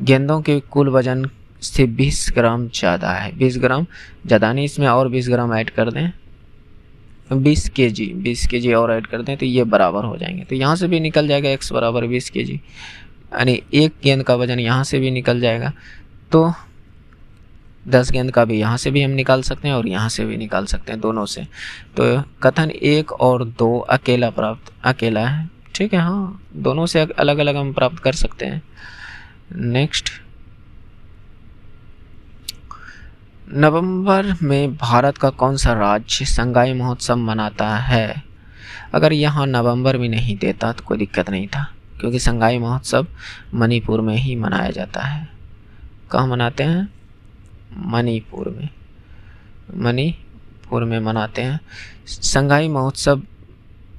गेंदों के कुल वजन से 20 ग्राम ज़्यादा है। 20 ग्राम ज़्यादा नहीं, इसमें और 20 ग्राम ऐड कर दें, 20 kg और ऐड कर दें तो ये बराबर हो जाएंगे। तो यहाँ से भी निकल जाएगा x बराबर 20 kg, यानी एक गेंद का वजन यहाँ से भी निकल जाएगा। तो 10 गेंद का भी यहाँ से भी हम निकाल सकते हैं और यहाँ से भी निकाल सकते हैं, दोनों से। तो कथन 1 और 2 अकेला है, ठीक है? हाँ, दोनों से अलग अलग हम प्राप्त कर सकते हैं। नेक्स्ट, नवंबर में भारत का कौन सा राज्य संगाई महोत्सव मनाता है? अगर यहाँ नवंबर में नहीं देता तो कोई दिक्कत नहीं था, क्योंकि संगाई महोत्सव मणिपुर में ही मनाया जाता है। कहाँ मनाते हैं? मणिपुर में मनाते हैं संगाई महोत्सव।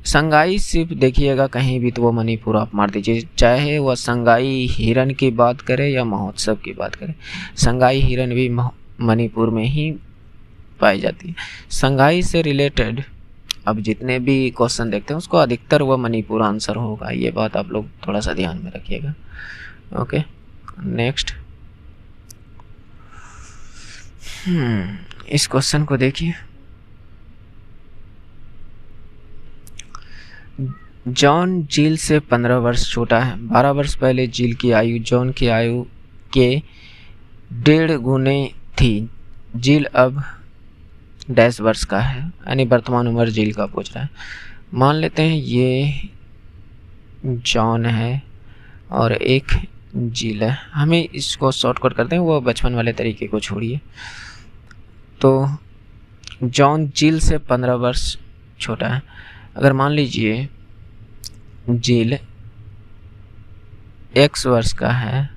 संगाई सिर्फ देखिएगा कहीं भी तो वो मणिपुर आप मार दीजिए, चाहे वह संगाई हिरन की बात करें या महोत्सव की बात करें, संगाई हिरन भी मणिपुर में ही पाई जाती है। संगाई से रिलेटेड अब जितने भी क्वेश्चन देखते हैं उसको अधिकतर वह मणिपुर आंसर होगा, ये बात आप लोग थोड़ा सा ध्यान में रखिएगा। ओके, नेक्स्ट, इस क्वेश्चन को देखिए। जॉन जील से 15 वर्ष छोटा है। 12 वर्ष पहले जील की आयु जॉन की आयु के 1.5 गुने थी। जील अब डैश वर्ष का है, यानी वर्तमान उम्र जील का पूछ रहा है। मान लेते हैं ये जॉन है और एक जील है। हमें इसको शॉर्टकट करते हैं, वो बचपन वाले तरीके को छोड़िए। तो जॉन जील से 15 वर्ष छोटा है। अगर मान लीजिए जील x वर्ष का है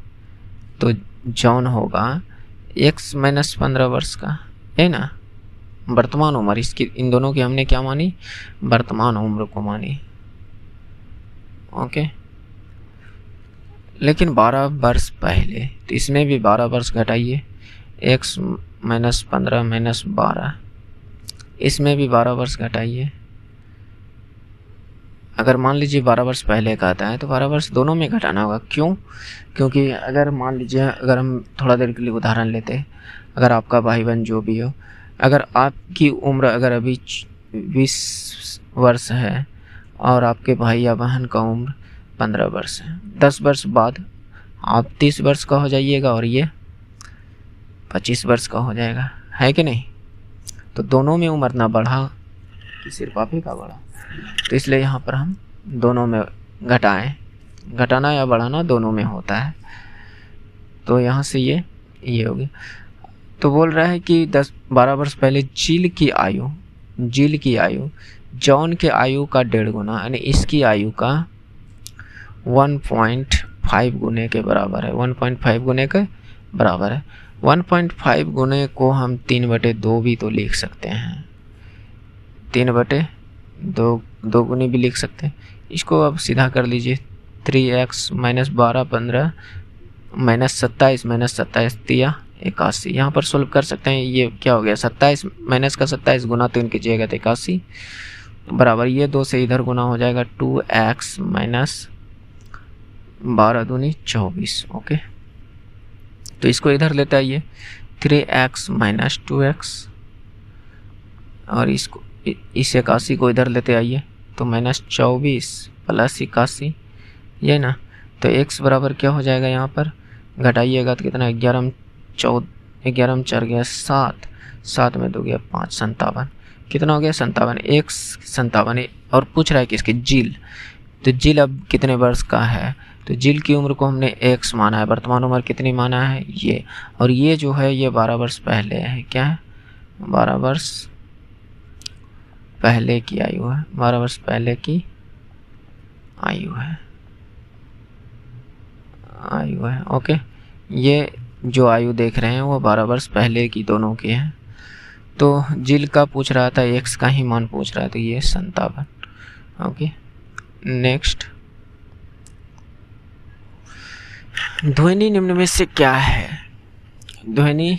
तो जॉन होगा x माइनस 15 वर्ष का, है ना। वर्तमान उम्र इसकी, इन दोनों की हमने क्या मानी, वर्तमान उम्र को मानी। ओके, लेकिन 12 वर्ष पहले, तो इसमें भी 12 वर्ष घटाइए, x माइनस 15 माइनस 12, इसमें भी 12 वर्ष घटाइए। अगर मान लीजिए 12 वर्ष पहले का आता है तो 12 वर्ष दोनों में घटाना होगा। क्यों? क्योंकि अगर मान लीजिए, अगर हम थोड़ा देर के लिए उदाहरण लेते हैं, अगर आपका भाई बहन जो भी हो, अगर आपकी उम्र अगर अभी 20 वर्ष है और आपके भाई या बहन का उम्र 15 वर्ष है, 10 वर्ष बाद आप 30 वर्ष का हो जाइएगा और ये 25 वर्ष का हो जाएगा, है कि नहीं। तो दोनों में उम्र ना बढ़ा कि सिर्फ आप ही का बढ़ा, तो इसलिए यहाँ पर हम दोनों में घटाएं, घटाना या बढ़ाना दोनों में होता है। तो यहाँ से ये हो गया। तो बोल रहा है कि 12 वर्ष पहले जील की आयु जॉन के आयु का 1.5 गुना, यानी इसकी आयु का 1.5 गुने के बराबर है। 1.5 गुने के बराबर है। 1.5 गुने को हम 3/2 भी तो लिख सकते हैं, 3/2 गुनी भी लिख सकते हैं। इसको अब सीधा कर लीजिए, 3x माइनस 12 15 माइनस 27 माइनस 27 तिया 81। यहाँ पर सोल्व कर सकते हैं। ये क्या हो गया, 27 माइनस का 27 गुना 3 कीजिएगा तो 81 बराबर, ये 2 से इधर गुना हो जाएगा, 2x माइनस 12 दूनी 24। ओके, तो इसको इधर लेते आइए, 3x माइनस 2x, और इसको इस 81 को इधर लेते आइए तो माइनस 24 प्लस 81, ये ना। तो x बराबर क्या हो जाएगा, यहाँ पर घटाइएगा तो कितना, 11 4 गया 7, 7 में 2 गया 5, 57। कितना हो गया, 57, x 57। और पूछ रहा है किसकी, जील। तो जील अब कितने वर्ष का है, तो जील की उम्र को हमने x माना है, वर्तमान उम्र कितनी माना है, ये। और ये जो है ये 12 वर्ष पहले है, क्या है, 12 वर्ष पहले की आयु है, 12 वर्ष पहले की आयु है। ओके, ये जो आयु देख रहे हैं वो 12 वर्ष पहले की दोनों की है। तो जील का पूछ रहा था, x का ही मान पूछ रहा है, तो ये 57। ओके, नेक्स्ट, ध्वनि निम्न में से क्या है। ध्वनि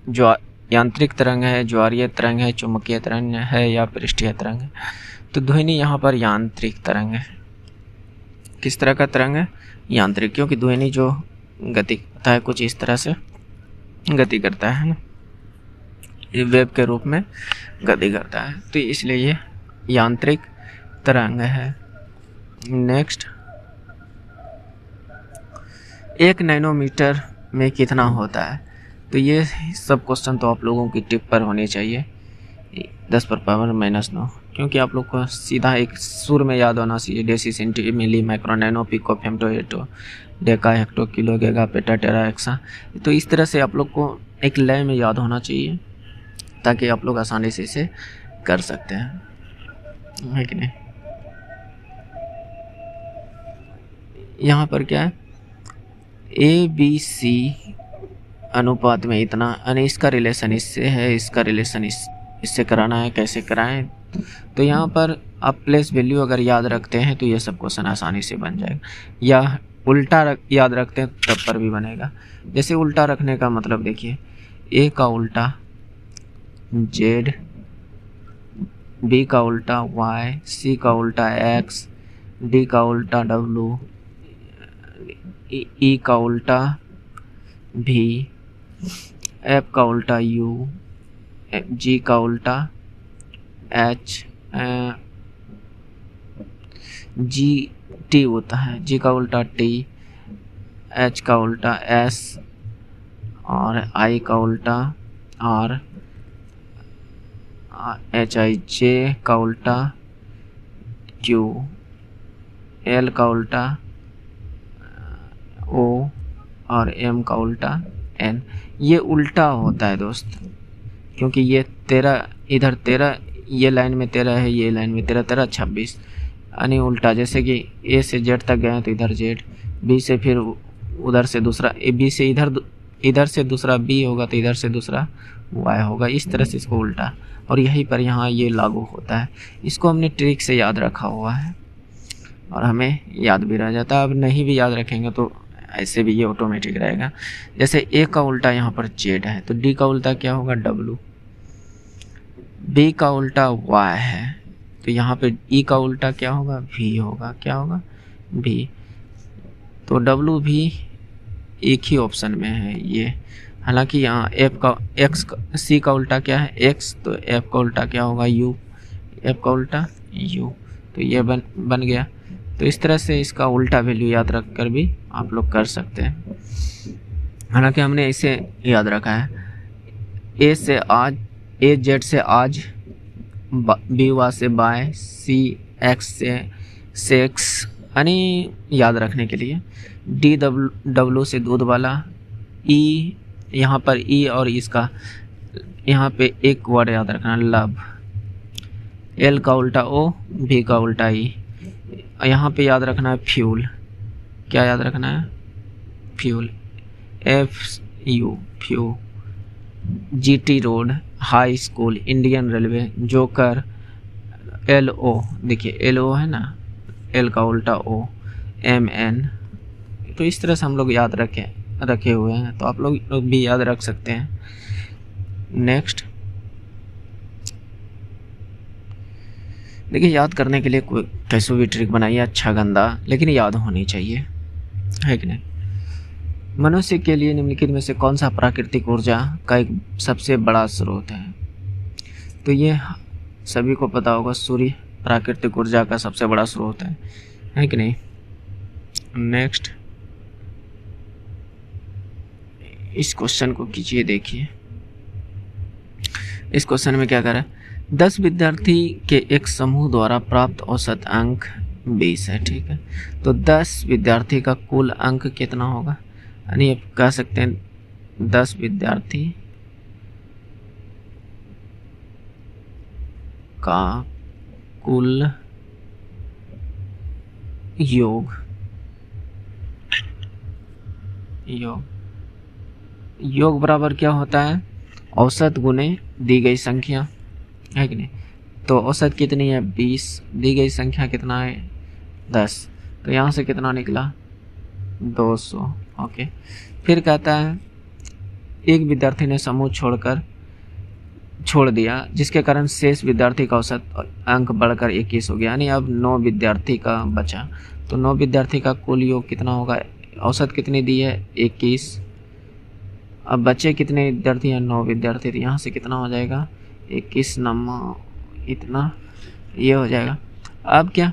जो यांत्रिक तरंग है, ज्वारीय तरंग है, चुंबकीय तरंग है या पृष्ठीय तरंग है। तो ध्वनि यहाँ पर यांत्रिक तरंग है। किस तरह का तरंग है, यांत्रिक, क्योंकि ध्वनि जो गति करता है कुछ इस तरह से गति करता है ना, ये वेव के रूप में गति करता है, तो इसलिए ये यांत्रिक तरंग है। नेक्स्ट, 1 नैनोमीटर में कितना होता है। तो ये सब क्वेश्चन तो आप लोगों की टिप पर होने चाहिए, 10⁻⁻⁹, क्योंकि आप लोग को सीधा एक सुर में याद होना चाहिए, deci centi milli micro nano pico femto hecto deca hecto kilo giga peta tera exa. तो इस तरह से आप लोग को एक लय में याद होना चाहिए ताकि आप लोग आसानी से इसे कर सकते हैं, है कि नहीं। यहाँ पर क्या है, ABC अनुपात में इतना, यानी इसका रिलेशन इससे है, इसका रिलेशन इससे कराना है। कैसे कराएं, तो यहाँ पर आप प्लेस वैल्यू अगर याद रखते हैं तो ये सब क्वेश्चन आसानी से बन जाएगा, या उल्टा याद रखते हैं तब पर भी बनेगा। जैसे उल्टा रखने का मतलब देखिए, A का उल्टा Z, B का उल्टा Y, C का उल्टा X, D का उल्टा W, E का उल्टा V, F का उल्टा U, G का उल्टा H, G T होता है, G का उल्टा T, H का उल्टा S, और I का उल्टा R, HIJ का उल्टा Q, L का उल्टा O, और M का उल्टा N। ये उल्टा होता है दोस्त, क्योंकि ये 13 इधर 13, ये लाइन में 13 है, ये लाइन में 13, 13 26, यानी उल्टा। जैसे कि A से Z तक गए तो इधर Z, बी से फिर उधर से दूसरा बी से इधर से दूसरा बी होगा तो इधर से दूसरा वाई होगा, इस तरह से इसको उल्टा, और यहीं पर यहाँ ये लागू होता है। इसको हमने ट्रिक से याद रखा हुआ है और हमें याद भी रह जाता है। अब नहीं भी याद रखेंगे तो ऐसे भी ये ऑटोमेटिक रहेगा। जैसे ए का उल्टा यहाँ पर जेड है तो डी का उल्टा क्या होगा डब्लू, बी का उल्टा वाई है तो यहाँ पे ई का उल्टा क्या होगा वी होगा, क्या होगा भी। तो डब्लू भी एक ही ऑप्शन में है ये, हालांकि यहाँ एफ का एक्स सी का उल्टा क्या है एक्स, तो एफ का उल्टा क्या होगा यू, एफ का उल्टा यू, तो ये बन गया। तो इस तरह से इसका उल्टा वैल्यू याद रख कर भी आप लोग कर सकते हैं, हालांकि हमने इसे याद रखा है। ए से आज, ए जेड से आज, बी वाई से बाय, सी एक्स से सेक्स, यानी याद रखने के लिए। डी डब्लू से दूध वाला, ई यहाँ पर ई और इसका यहाँ पे एक वर्ड याद रखना लव, एल का उल्टा ओ, भी का उल्टा ई, यहाँ पे याद रखना है फ्यूल, क्या याद रखना है fuel, F U few, GT road, high school, Indian railway, joker, L O, देखिए एल ओ है ना, एल का उल्टा ओ, एम एन। तो इस तरह से हम लोग याद रखे हुए हैं, तो आप लोग भी याद रख सकते हैं। नेक्स्ट देखिए, याद करने के लिए कोई कैसे भी ट्रिक बनाइए, अच्छा गंदा, लेकिन याद होनी चाहिए, है कि नहीं। मनुष्य के लिए निम्नलिखित में से कौन सा प्राकृतिक ऊर्जा का एक सबसे बड़ा स्रोत है? तो ये सभी को पता होगा, सूर्य प्राकृतिक ऊर्जा का सबसे बड़ा स्रोत है कि नहीं। नेक्स्ट इस क्वेश्चन को कीजिए, देखिए इस क्वेश्चन में क्या कर रहा है, 10 विद्यार्थी के एक समूह द्वारा प्राप्त औसत अंक 20 है, ठीक है। तो 10 विद्यार्थी का कुल अंक कितना होगा, यानी आप कह सकते हैं 10 विद्यार्थी का कुल योग बराबर क्या होता है, औसत गुने दी गई संख्या, है कि नहीं। तो औसत कितनी है 20, दी गई संख्या कितना है 10, तो यहाँ से कितना निकला 200। ओके, फिर कहता है एक विद्यार्थी ने समूह छोड़ दिया, जिसके कारण शेष विद्यार्थी का औसत अंक बढ़कर 21 हो गया, यानी अब 9 विद्यार्थी का बचा। तो 9 विद्यार्थी का कुल योग कितना होगा, औसत कितनी दी है 21, अब बचे कितने विद्यार्थी हैं 9 विद्यार्थी, तो यहाँ से कितना हो जाएगा 21 नंबर इतना, ये हो जाएगा। अब क्या,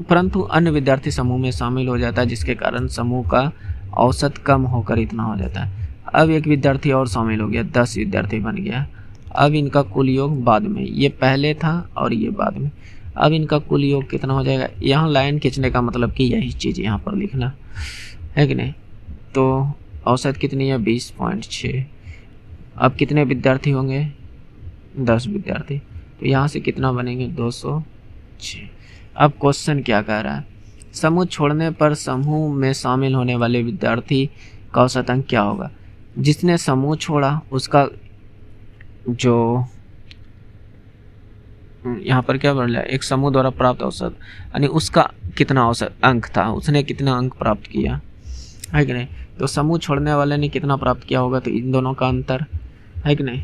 परंतु अन्य विद्यार्थी समूह में शामिल हो जाता है, जिसके कारण समूह का औसत कम होकर इतना हो जाता है। अब एक विद्यार्थी और शामिल हो गया, 10 विद्यार्थी बन गया। अब इनका कुल योग बाद में, ये पहले था और ये बाद में, अब इनका कुल योग कितना हो जाएगा। यहाँ लाइन खींचने का मतलब कि यही चीज़ यहाँ पर लिखना है कि नहीं। तो औसत कितनी है 20.6। अब कितने विद्यार्थी होंगे 10 विद्यार्थी, तो यहाँ से कितना बनेंगे 206। अब क्वेश्चन क्या कह रहा है, समूह छोड़ने पर समूह में शामिल होने वाले विद्यार्थी का औसत अंक क्या होगा। जिसने समूह छोड़ा उसका जो यहाँ पर क्या बढ़ रहा है, एक समूह द्वारा प्राप्त औसत, यानी उसका कितना औसत अंक था, उसने कितना अंक प्राप्त किया, है कि नहीं। तो समूह छोड़ने वाले ने कितना प्राप्त किया होगा, तो इन दोनों का अंतर, है कि नहीं।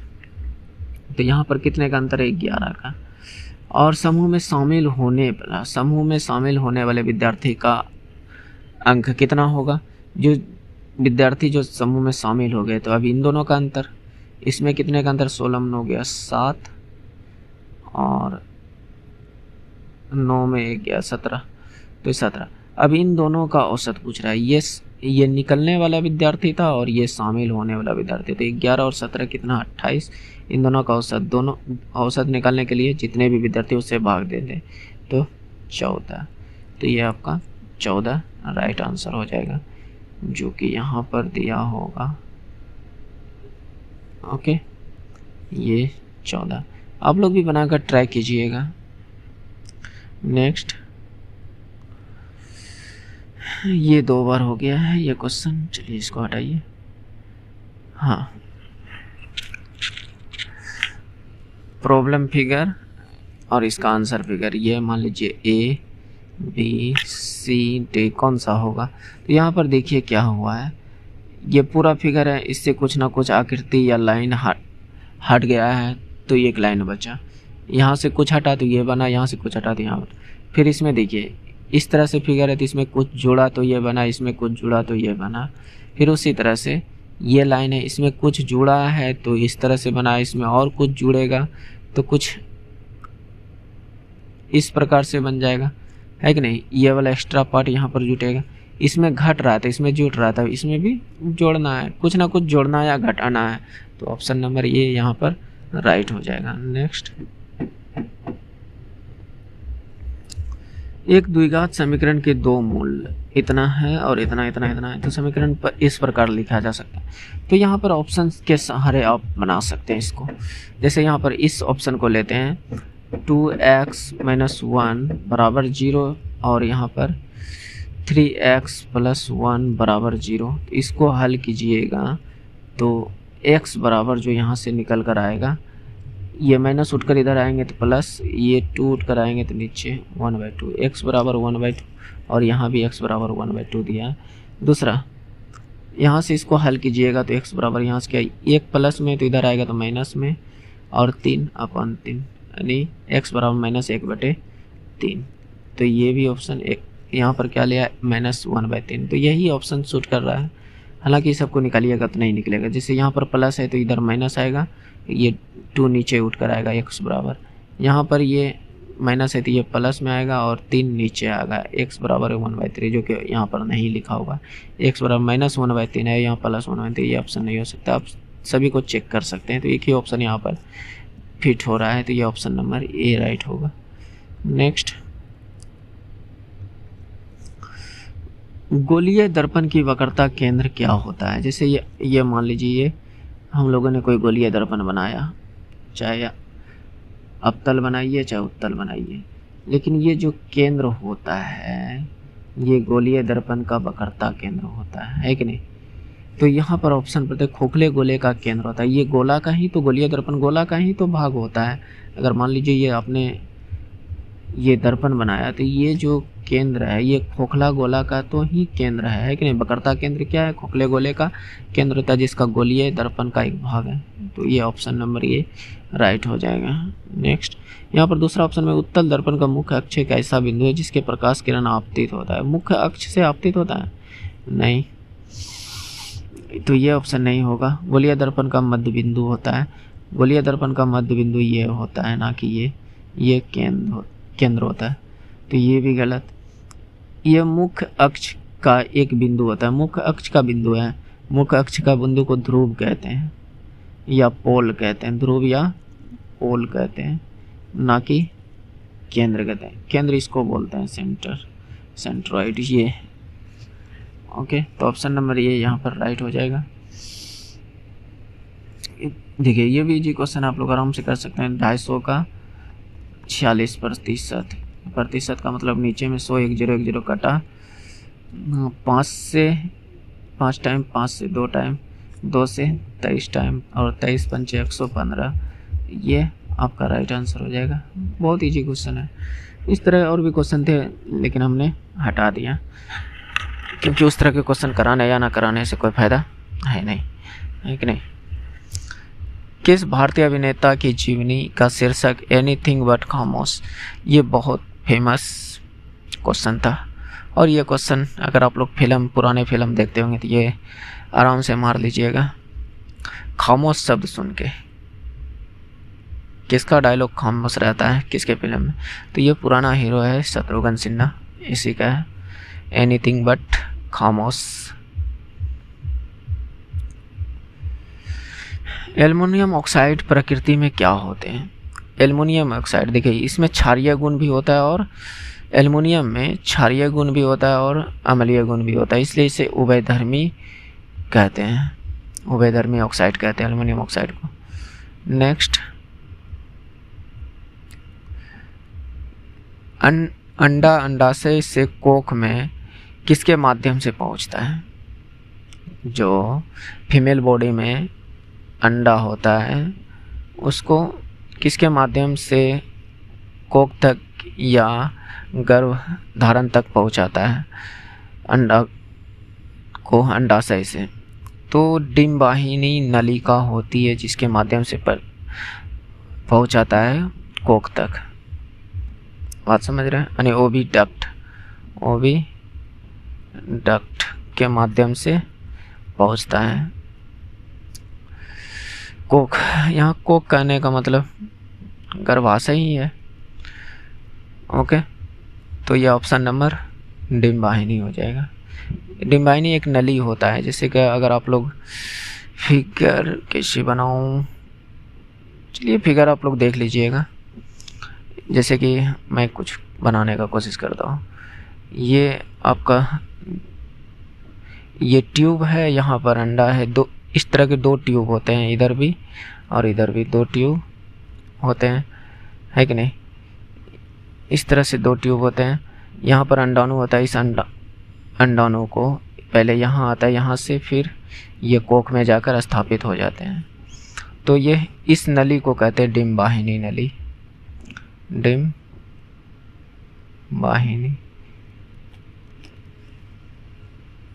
तो यहाँ पर कितने का अंतर है 11 का। और समूह में शामिल होने वाले विद्यार्थी का अंक कितना होगा, जो विद्यार्थी जो समूह में शामिल हो गए। तो अभी इन दोनों का अंतर, इसमें कितने का अंतर 16 में हो गया 7 और 9 में 1 गया 17, तो 17। अब इन दोनों का औसत पूछ रहा है, ये निकलने वाला विद्यार्थी था और ये शामिल होने वाला विद्यार्थी। तो 11 और 17 कितना 28, इन दोनों का औसत, दोनों औसत निकालने के लिए जितने भी विद्यार्थी उससे भाग दे दें तो 14। तो ये आपका 14 राइट आंसर हो जाएगा, जो कि यहाँ पर दिया होगा। ओके, ये 14 आप लोग भी बनाकर ट्राई कीजिएगा। नेक्स्ट ये 2 बार हो गया है ये क्वेश्चन, चलिए इसको हटाइए। हाँ, प्रॉब्लम फिगर और इसका आंसर फिगर, ये मान लीजिए ए बी सी डी कौन सा होगा। तो यहाँ पर देखिए क्या हुआ है, ये पूरा फिगर है, इससे कुछ ना कुछ आकृति या लाइन हट गया है तो एक लाइन बचा, यहाँ से कुछ हटा तो ये बना, यहाँ से कुछ हटा तो यहाँ बना। फिर इसमें देखिए इस तरह से फिगर है तो इसमें कुछ जुड़ा तो ये बना, इसमें कुछ जुड़ा तो ये बना। फिर उसी तरह से ये लाइन है, इसमें कुछ जुड़ा है तो इस तरह से बना, इसमें और कुछ जुड़ेगा तो कुछ इस प्रकार से बन जाएगा, है कि नहीं। ये वाला एक्स्ट्रा पार्ट यहाँ पर जुटेगा, इसमें घट रहा था इसमें जुट रहा था, इसमें भी जोड़ना है, कुछ ना कुछ जोड़ना या घटाना है। तो ऑप्शन नंबर ये यहाँ पर राइट हो जाएगा। नेक्स्ट, एक द्विघात समीकरण के 2 मूल इतना है और इतना इतना इतना है, तो समीकरण पर इस प्रकार लिखा जा सकता है। तो यहाँ पर ऑप्शन के सहारे आप बना सकते हैं इसको। जैसे यहाँ पर इस ऑप्शन को लेते हैं 2x - 1 बराबर 0 और यहाँ पर 3x + 1 बराबर 0। तो इसको हल कीजिएगा तो x बराबर जो यहाँ से निकल कर आएगा, ये माइनस उठकर इधर आएंगे तो प्लस, ये 2 उठकर आएंगे तो नीचे 1/2, x बराबर 1/2 और यहाँ भी x बराबर 1/2 दिया है। दूसरा, यहाँ से इसको हल कीजिएगा तो x बराबर यहाँ से क्या, एक प्लस में तो इधर आएगा तो माइनस में और 3/3 यानी x बराबर -1/3। तो ये भी ऑप्शन एक यहाँ पर क्या लिया -1/3, तो यही ऑप्शन सूट कर रहा है। हालांकि सबको निकालिएगा तो नहीं निकलेगा, जैसे यहाँ पर प्लस है तो इधर माइनस आएगा, ये 2 नीचे उठ कर आएगा x बराबर, यहाँ पर ये माइनस है तो ये प्लस में आएगा और 3 नीचे आएगा, x बराबर 1/3 जो कि यहाँ पर नहीं लिखा होगा, x बराबर -1/3 है, यहाँ +1/3, ये ऑप्शन नहीं हो सकता। आप सभी को चेक कर सकते हैं, तो एक ही ऑप्शन यहाँ पर फिट हो रहा है, तो ये ऑप्शन नंबर ए राइट होगा। नेक्स्ट, गोलीय दर्पण की वक्रता केंद्र क्या होता है। जैसे ये मान लीजिए ये हम लोगों ने कोई गोलीय दर्पण बनाया, चाहे अवतल बनाइए चाहे उत्तल बनाइए, लेकिन ये जो केंद्र होता है ये गोलीय दर्पण का वक्रता केंद्र होता है कि नहीं। तो यहाँ पर ऑप्शन पर खोखले गोले का केंद्र होता है, ये गोला का ही तो गोलीय दर्पण गोला का ही तो भाग होता है। अगर मान लीजिए ये आपने ये दर्पण बनाया तो ये जो केंद्र है ये खोखला गोला का तो ही केंद्र है कि नहीं। वक्रता केंद्र क्या है, खोखले गोले का केंद्र होता है जिसका गोलीय दर्पण का एक भाग है। तो ये ऑप्शन नंबर ये राइट हो जाएगा। नेक्स्ट, यहाँ पर दूसरा ऑप्शन में उत्तल दर्पण का मुख्य अक्ष एक ऐसा बिंदु है जिसके प्रकाश किरण आपतित होता है। मुख्य अक्ष से आपतित होता है नहीं, तो ये ऑप्शन नहीं होगा। गोलीय दर्पण का मध्य बिंदु होता है, गोलीय दर्पण का मध्य बिंदु ये होता है, ना कि ये केंद्र होता है, तो ये भी गलत। ये मुख्य अक्ष का एक बिंदु होता है, मुख्य अक्ष का बिंदु है। मुख्य अक्ष का बिंदु को ध्रुव कहते हैं या पोल कहते हैं, ध्रुव या पोल कहते हैं, ना कि केंद्र कहते हैं। केंद्र इसको बोलते हैं सेंट्रॉइड। ये ओके, तो ऑप्शन नंबर ये यहाँ पर राइट हो जाएगा। देखिए ये भी जी क्वेश्चन आप लोग आराम से कर सकते हैं। 250 का 46% का मतलब नीचे में 100 1 0 1 0 कटा, 5 से 5 टाइम, 5 से 2 टाइम, 2 से 23 टाइम और 23 पंचे 115, ये आपका राइट आंसर हो जाएगा। बहुत इजी क्वेश्चन है। इस तरह और भी क्वेश्चन थे लेकिन हमने हटा दिया क्योंकि उस तरह के क्वेश्चन कराने या ना कराने से कोई फायदा है नहीं, है कि नहीं। किस भारतीय अभिनेता की जीवनी का शीर्षक एनीथिंग बट खामोश, ये बहुत फेमस क्वेश्चन था। और ये क्वेश्चन अगर आप लोग पुराने फिल्म देखते होंगे तो ये आराम से मार लीजिएगा। खामोश शब्द सुन के किसका डायलॉग खामोश रहता है किसके फिल्म में, तो ये पुराना हीरो है शत्रुघ्न सिन्हा, इसी का है एनीथिंग बट खामोश। एल्युमिनियम ऑक्साइड प्रकृति में क्या होते हैं। एल्युमिनियम ऑक्साइड देखिए इसमें क्षारीय गुण भी होता है और एल्युमिनियम में क्षारीय गुण भी होता है और अम्लीय गुण भी होता है, इसलिए इसे उभयधर्मी कहते हैं, उभयधर्मी ऑक्साइड कहते हैं एल्युमिनियम ऑक्साइड को। नेक्स्ट, अंडाशय से कोख में किसके माध्यम से पहुंचता है? जो फीमेल बॉडी में अंडा होता है उसको किसके माध्यम से कोख तक या गर्भ धारण तक पहुंचाता है? अंडा को अंडाशय से। तो डिम्बाहिनी नलिका होती है जिसके माध्यम से पहुंचाता है कोख तक। बात समझ रहे हैं? यानी ओविडक्ट के माध्यम से पहुंचता है कोख। यहाँ कोख कहने का मतलब गर्भाशय ही है। ओके, तो ये ऑप्शन नंबर डिम्बाहिनी हो जाएगा। डिम्बाहिनी एक नली होता है, जैसे कि अगर आप लोग फिगर कैसे बनाऊं, चलिए फिगर आप लोग देख लीजिएगा। जैसे कि मैं कुछ बनाने का कोशिश करता हूँ। ये आपका ये ट्यूब है, यहाँ पर अंडा है। दो इस तरह के दो ट्यूब होते हैं, इधर भी और इधर भी दो ट्यूब होते हैं, है कि नहीं? इस तरह से दो ट्यूब होते हैं। यहाँ पर अंडाणु होता है। इस अंडाणु को पहले यहाँ आता है, यहाँ से फिर ये कोख में जाकर स्थापित हो जाते हैं। तो ये इस नली को कहते हैं डिम्बाहिनी नली। डिम्बाहिनी।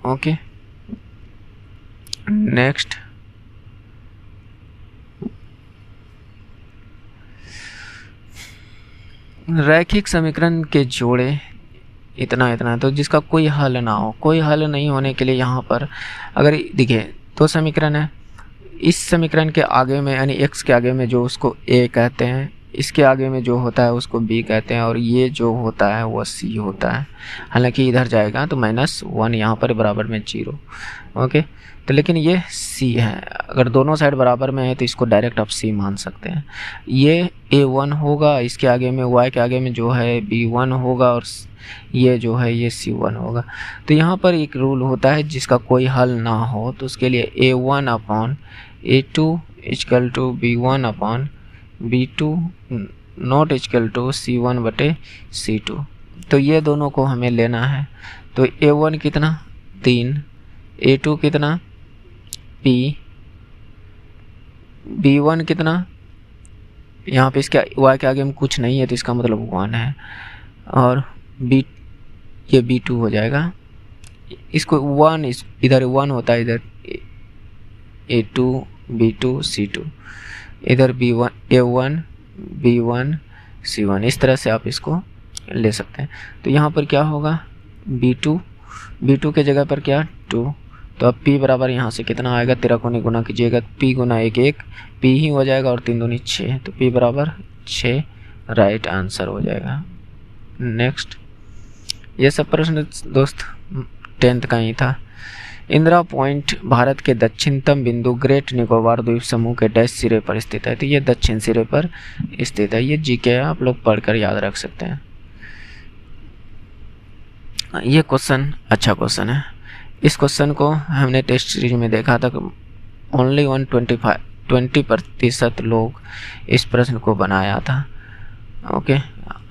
ओके, नेक्स्ट रैखिक समीकरण के जोड़े इतना तो जिसका कोई हल ना हो। कोई हल नहीं होने के लिए यहाँ पर अगर देखिए दो समीकरण है, इस समीकरण के आगे में यानी x के आगे में जो उसको a कहते हैं, इसके आगे में जो होता है उसको b कहते हैं, और ये जो होता है वो c होता है। हालांकि इधर जाएगा तो -1 यहाँ पर बराबर में 0। ओके, तो लेकिन ये c है। अगर दोनों साइड बराबर में है तो इसको डायरेक्ट आप c मान सकते हैं। ये a1 होगा, इसके आगे में y के आगे में जो है b1 होगा, और ये जो है ये c1 होगा। तो यहाँ पर एक रूल होता है जिसका कोई हल ना हो तो उसके लिए a1/a2 = b1/b2 नॉट = c1/c2। तो ये दोनों को हमें लेना है। तो a1 कितना 3, a2 कितना p, b1 कितना, यहाँ पे इसके y के आगे में कुछ नहीं है तो इसका मतलब 1 है, और b ये b2 हो जाएगा। इसको 1 इधर 1 होता है, इधर a2 b2 c2, इधर b1 a1 b1 c1। इस तरह से आप इसको ले सकते हैं। तो यहाँ पर क्या होगा b2 के जगह पर क्या 2। तो अब p बराबर यहाँ से कितना आएगा, 13 को नहीं गुना कीजिएगा, p गुना 1 p ही हो जाएगा, और 3 दूनी 6, तो p बराबर 6 राइट आंसर हो जाएगा। नेक्स्ट, ये सब प्रश्न दोस्त 10th का ही था। इंदिरा पॉइंट भारत के दक्षिणतम बिंदु ग्रेट निकोबार द्वीप समूह के डैश सिरे पर स्थित है। तो ये दक्षिण सिरे पर स्थित है। ये जीके आप लोग पढ़कर याद रख सकते हैं। ये क्वेश्चन अच्छा क्वेश्चन है। इस क्वेश्चन को हमने टेस्ट सीरीज में देखा था। ओनली 20% लोग इस प्रश्न को बनाया था। ओके,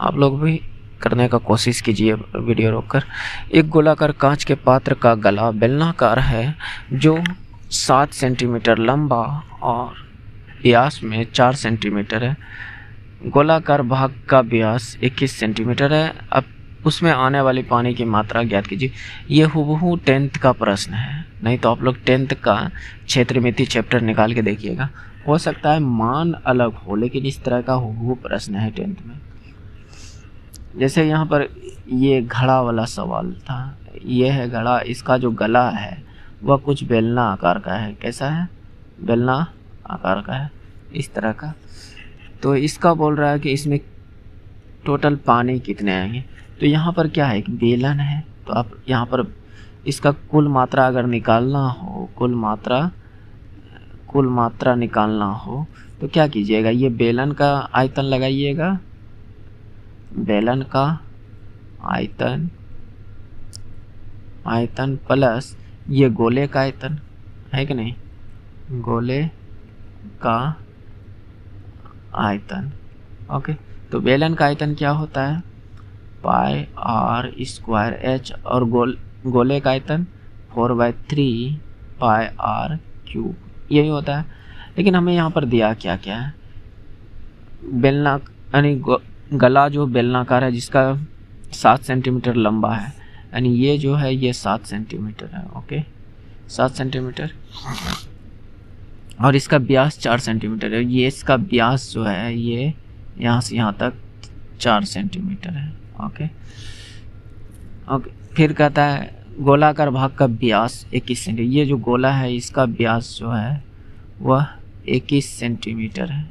आप लोग भी करने का कोशिश कीजिए वीडियो रोककर। एक गोलाकार कांच के पात्र का गला बेलनाकार है जो 7 सेंटीमीटर लंबा और व्यास में 4 सेंटीमीटर है। गोलाकार भाग का व्यास 21 सेंटीमीटर है। अब उसमें आने वाली पानी की मात्रा ज्ञात कीजिए। ये हुबहू 10th का प्रश्न है, नहीं तो आप लोग 10th का क्षेत्रमिति चैप्टर निकाल के देखिएगा। हो सकता है मान अलग हो, लेकिन इस तरह का हुबहू प्रश्न है 10th में। जैसे यहाँ पर ये घड़ा वाला सवाल था, ये है घड़ा, इसका जो गला है वह कुछ बेलना आकार का है। कैसा है? बेलना आकार का है, इस तरह का। तो इसका बोल रहा है कि इसमें टोटल पानी कितने आएंगे। तो यहाँ पर क्या है, एक बेलन है। तो आप यहाँ पर इसका कुल मात्रा अगर निकालना हो, कुल मात्रा निकालना हो तो क्या कीजिएगा, ये बेलन का आयतन लगाइएगा, बेलन का आयतन प्लस ये गोले का आयतन है कि नहीं, गोले का आयतन। ओके, तो बेलन का आयतन क्या होता है, πr² h, और गोले का आयतन 4/3 पाई r क्यूब, यही होता है। लेकिन हमें यहाँ पर दिया क्या क्या है, बेलना यानी गला जो बेलनाकार है जिसका 7 सेंटीमीटर लंबा है, यानी ये जो है ये 7 सेंटीमीटर है। ओके 7 सेंटीमीटर, और इसका व्यास 4 सेंटीमीटर है। ये इसका व्यास जो है ये यहाँ से यहाँ तक 4 सेंटीमीटर है। ओके ओके, फिर कहता है गोलाकार भाग का व्यास 21 सेंटीमीटर। ये जो गोला है इसका व्यास जो है वह 21 सेंटीमीटर है,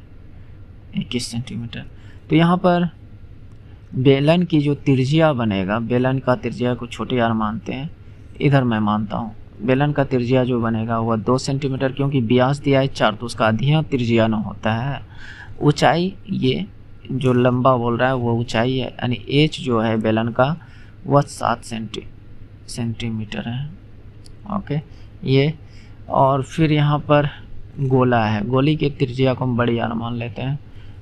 21 सेंटीमीटर। तो यहाँ पर बेलन की जो त्रिज्या बनेगा, बेलन का त्रिज्या को छोटे r मानते हैं, इधर मैं मानता हूँ बेलन का त्रिज्या जो बनेगा वह 2 सेंटीमीटर, क्योंकि व्यास दिया है 4 तो उसका आधा त्रिज्या न होता है। ऊंचाई ये जो लंबा बोल रहा है वो ऊंचाई है, यानी h जो है बेलन का वह 7 सेंटीमीटर है। ओके ये, और फिर यहाँ पर गोला है, गोली के त्रिज्या को हम बड़ी आर मान लेते हैं,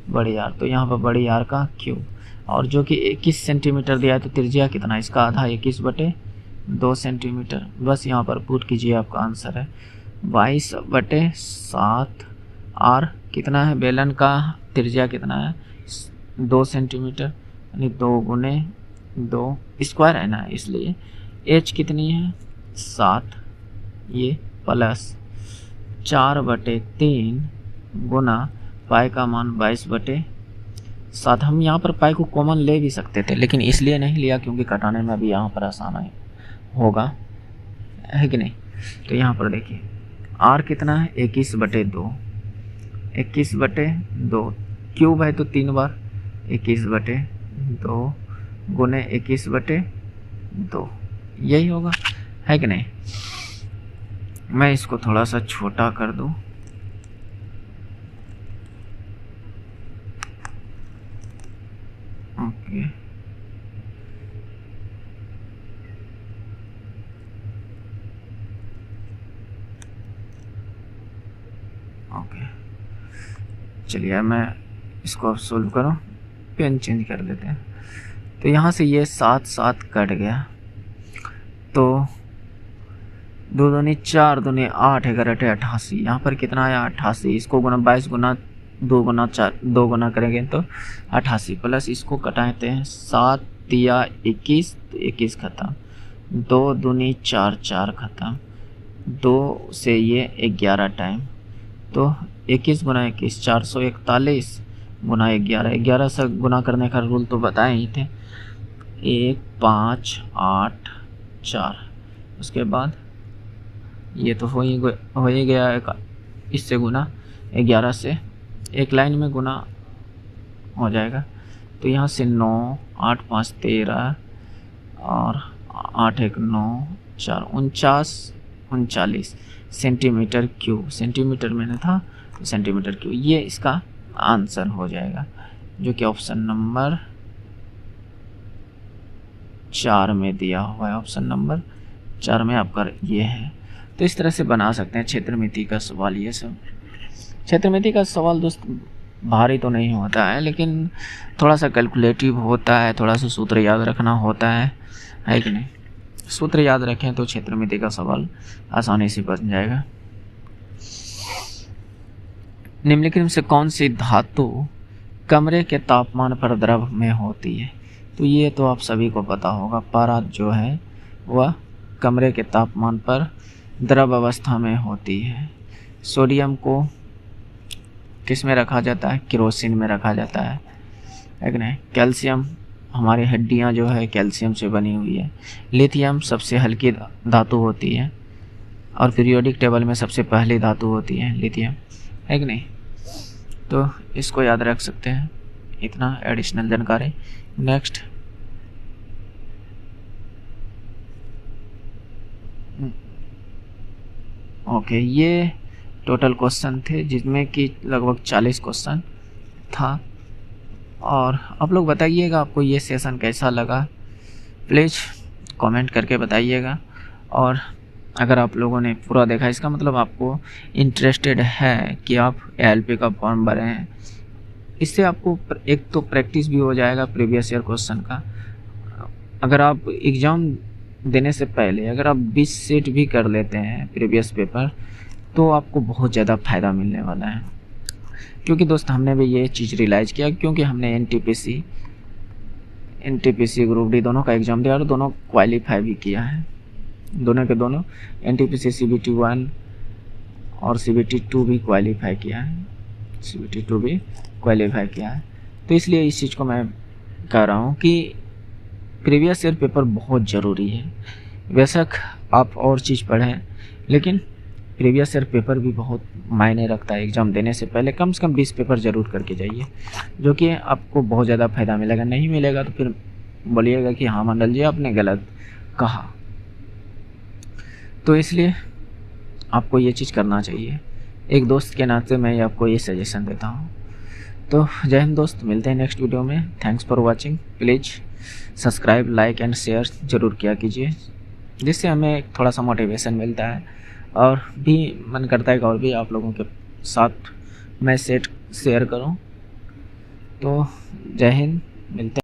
बड़ी आर। तो यहाँ पर बड़ी आर का क्यूब, और जो कि 21 सेंटीमीटर दिया है तो त्रिज्या कितना, इसका आधा 21/2 सेंटीमीटर। बस यहाँ पर पुट कीजिए, आपका आंसर है 22/7 आर। कितना है बेलन का त्रिज्या कितना है 2 सेंटीमीटर, यानी 2 गुने 2 स्क्वायर है ना, इसलिए एच कितनी है 7, ये प्लस 4/3 गुना पाई का मान 22/7। हम यहाँ पर पाई को कॉमन ले भी सकते थे, लेकिन इसलिए नहीं लिया क्योंकि कटाने में भी यहाँ पर आसान होगा, है कि नहीं। तो यहाँ पर देखिए r कितना है 21/2, 21/2 क्यूब है तो 3 बार 21/2 गुने 21/2, यही होगा, है कि नहीं। मैं इसको थोड़ा सा छोटा कर दूं, ओके ओके, चलिए मैं इसको अब सोल्व करूं, पेन चेंज कर देते हैं। तो यहाँ से ये 7 कट गया, तो 2 दूनी 4 दूनी 8 11 88, यहाँ पर कितना आया 88। इसको गुना 22 गुना 2 गुना 4 2 गुना करेंगे तो 88, प्लस इसको कटाते हैं 7 दिया 21 तो 21 खत्म, 2 दूनी 4 4 खत्म, 2 से ये 11 टाइम, तो 21 गुना 21 441 गुना 11, 11 से गुना करने का रूल तो बताए ही थे, 1 5 8 4। उसके बाद ये तो हो ही गया, इससे गुना 11 से एक लाइन में गुना हो जाएगा। तो यहाँ से 9 8 5 13 और 8 1 9 4 39 सेंटीमीटर क्यूब, सेंटीमीटर में था तो सेंटीमीटर क्यूब, ये इसका आंसर हो जाएगा, जो कि ऑप्शन नंबर 4 में दिया हुआ है। ऑप्शन नंबर 4 में आपका ये है। तो इस तरह से बना सकते हैं क्षेत्रमिति का सवाल। ये सब क्षेत्रमिति का सवाल दोस्त भारी तो नहीं होता है, लेकिन थोड़ा सा कैलकुलेटिव होता है, थोड़ा सा सूत्र याद रखना होता है कि नहीं। सूत्र याद रखें तो क्षेत्रमिति का सवाल आसानी से बन जाएगा। निम्नलिखित में से कौन सी धातु कमरे के तापमान पर द्रव में होती है? तो ये तो आप सभी को पता होगा, पारा जो है वह कमरे के तापमान पर द्रव अवस्था में होती है। सोडियम को किस में रखा जाता है? केरोसिन में रखा जाता है कि नहीं। कैल्शियम, हमारी हड्डियां जो है कैल्शियम से बनी हुई है। लिथियम सबसे हल्की धातु होती है और पीरियोडिक टेबल में सबसे पहली धातु होती है लिथियम, है कि नहीं। तो इसको याद रख सकते हैं, इतना एडिशनल जानकारी। नेक्स्ट, ओके, ये टोटल क्वेश्चन थे जिसमें कि लगभग 40 क्वेश्चन था। और आप लोग बताइएगा आपको ये सेशन कैसा लगा, प्लीज़ कमेंट करके बताइएगा। और अगर आप लोगों ने पूरा देखा, इसका मतलब आपको इंटरेस्टेड है कि आप ALP का फॉर्म भरें। इससे आपको एक तो प्रैक्टिस भी हो जाएगा प्रीवियस ईयर क्वेश्चन का। अगर आप एग्ज़ाम देने से पहले अगर आप 20 सेट भी कर लेते हैं प्रीवियस पेपर, तो आपको बहुत ज़्यादा फ़ायदा मिलने वाला है। क्योंकि दोस्त हमने भी ये चीज़ रियलाइज़ किया, क्योंकि हमने एनटीपीसी ग्रुप डी दोनों का एग्ज़ाम दिया और दोनों क्वालिफाई भी किया है। दोनों के दोनों एनटीपीसी CBT 1 और CBT 2 भी क्वालिफाई किया है, तो इसलिए इस चीज़ को मैं कह रहा हूँ कि प्रीवियस ईयर पेपर बहुत ज़रूरी है। बेशक आप और चीज़ पढ़ें, लेकिन प्रीवियस ईयर पेपर भी बहुत मायने रखता है। एग्ज़ाम देने से पहले कम से कम 20 पेपर ज़रूर करके जाइए, जो कि आपको बहुत ज़्यादा फ़ायदा मिलेगा। नहीं मिलेगा तो फिर बोलिएगा कि हाँ मंडल जी आपने गलत कहा। तो इसलिए आपको ये चीज़ करना चाहिए। एक दोस्त के नाते मैं आपको ये सजेशन देता हूँ। तो जय हिंद दोस्त, मिलते हैं नेक्स्ट वीडियो में। Thanks for watching. Please subscribe, like and share ज़रूर किया कीजिए, जिससे हमें थोड़ा सा मोटिवेशन मिलता है और भी मन करता है कि और भी आप लोगों के साथ मैं शेयर करूं। तो जय हिंद, मिलते हैं।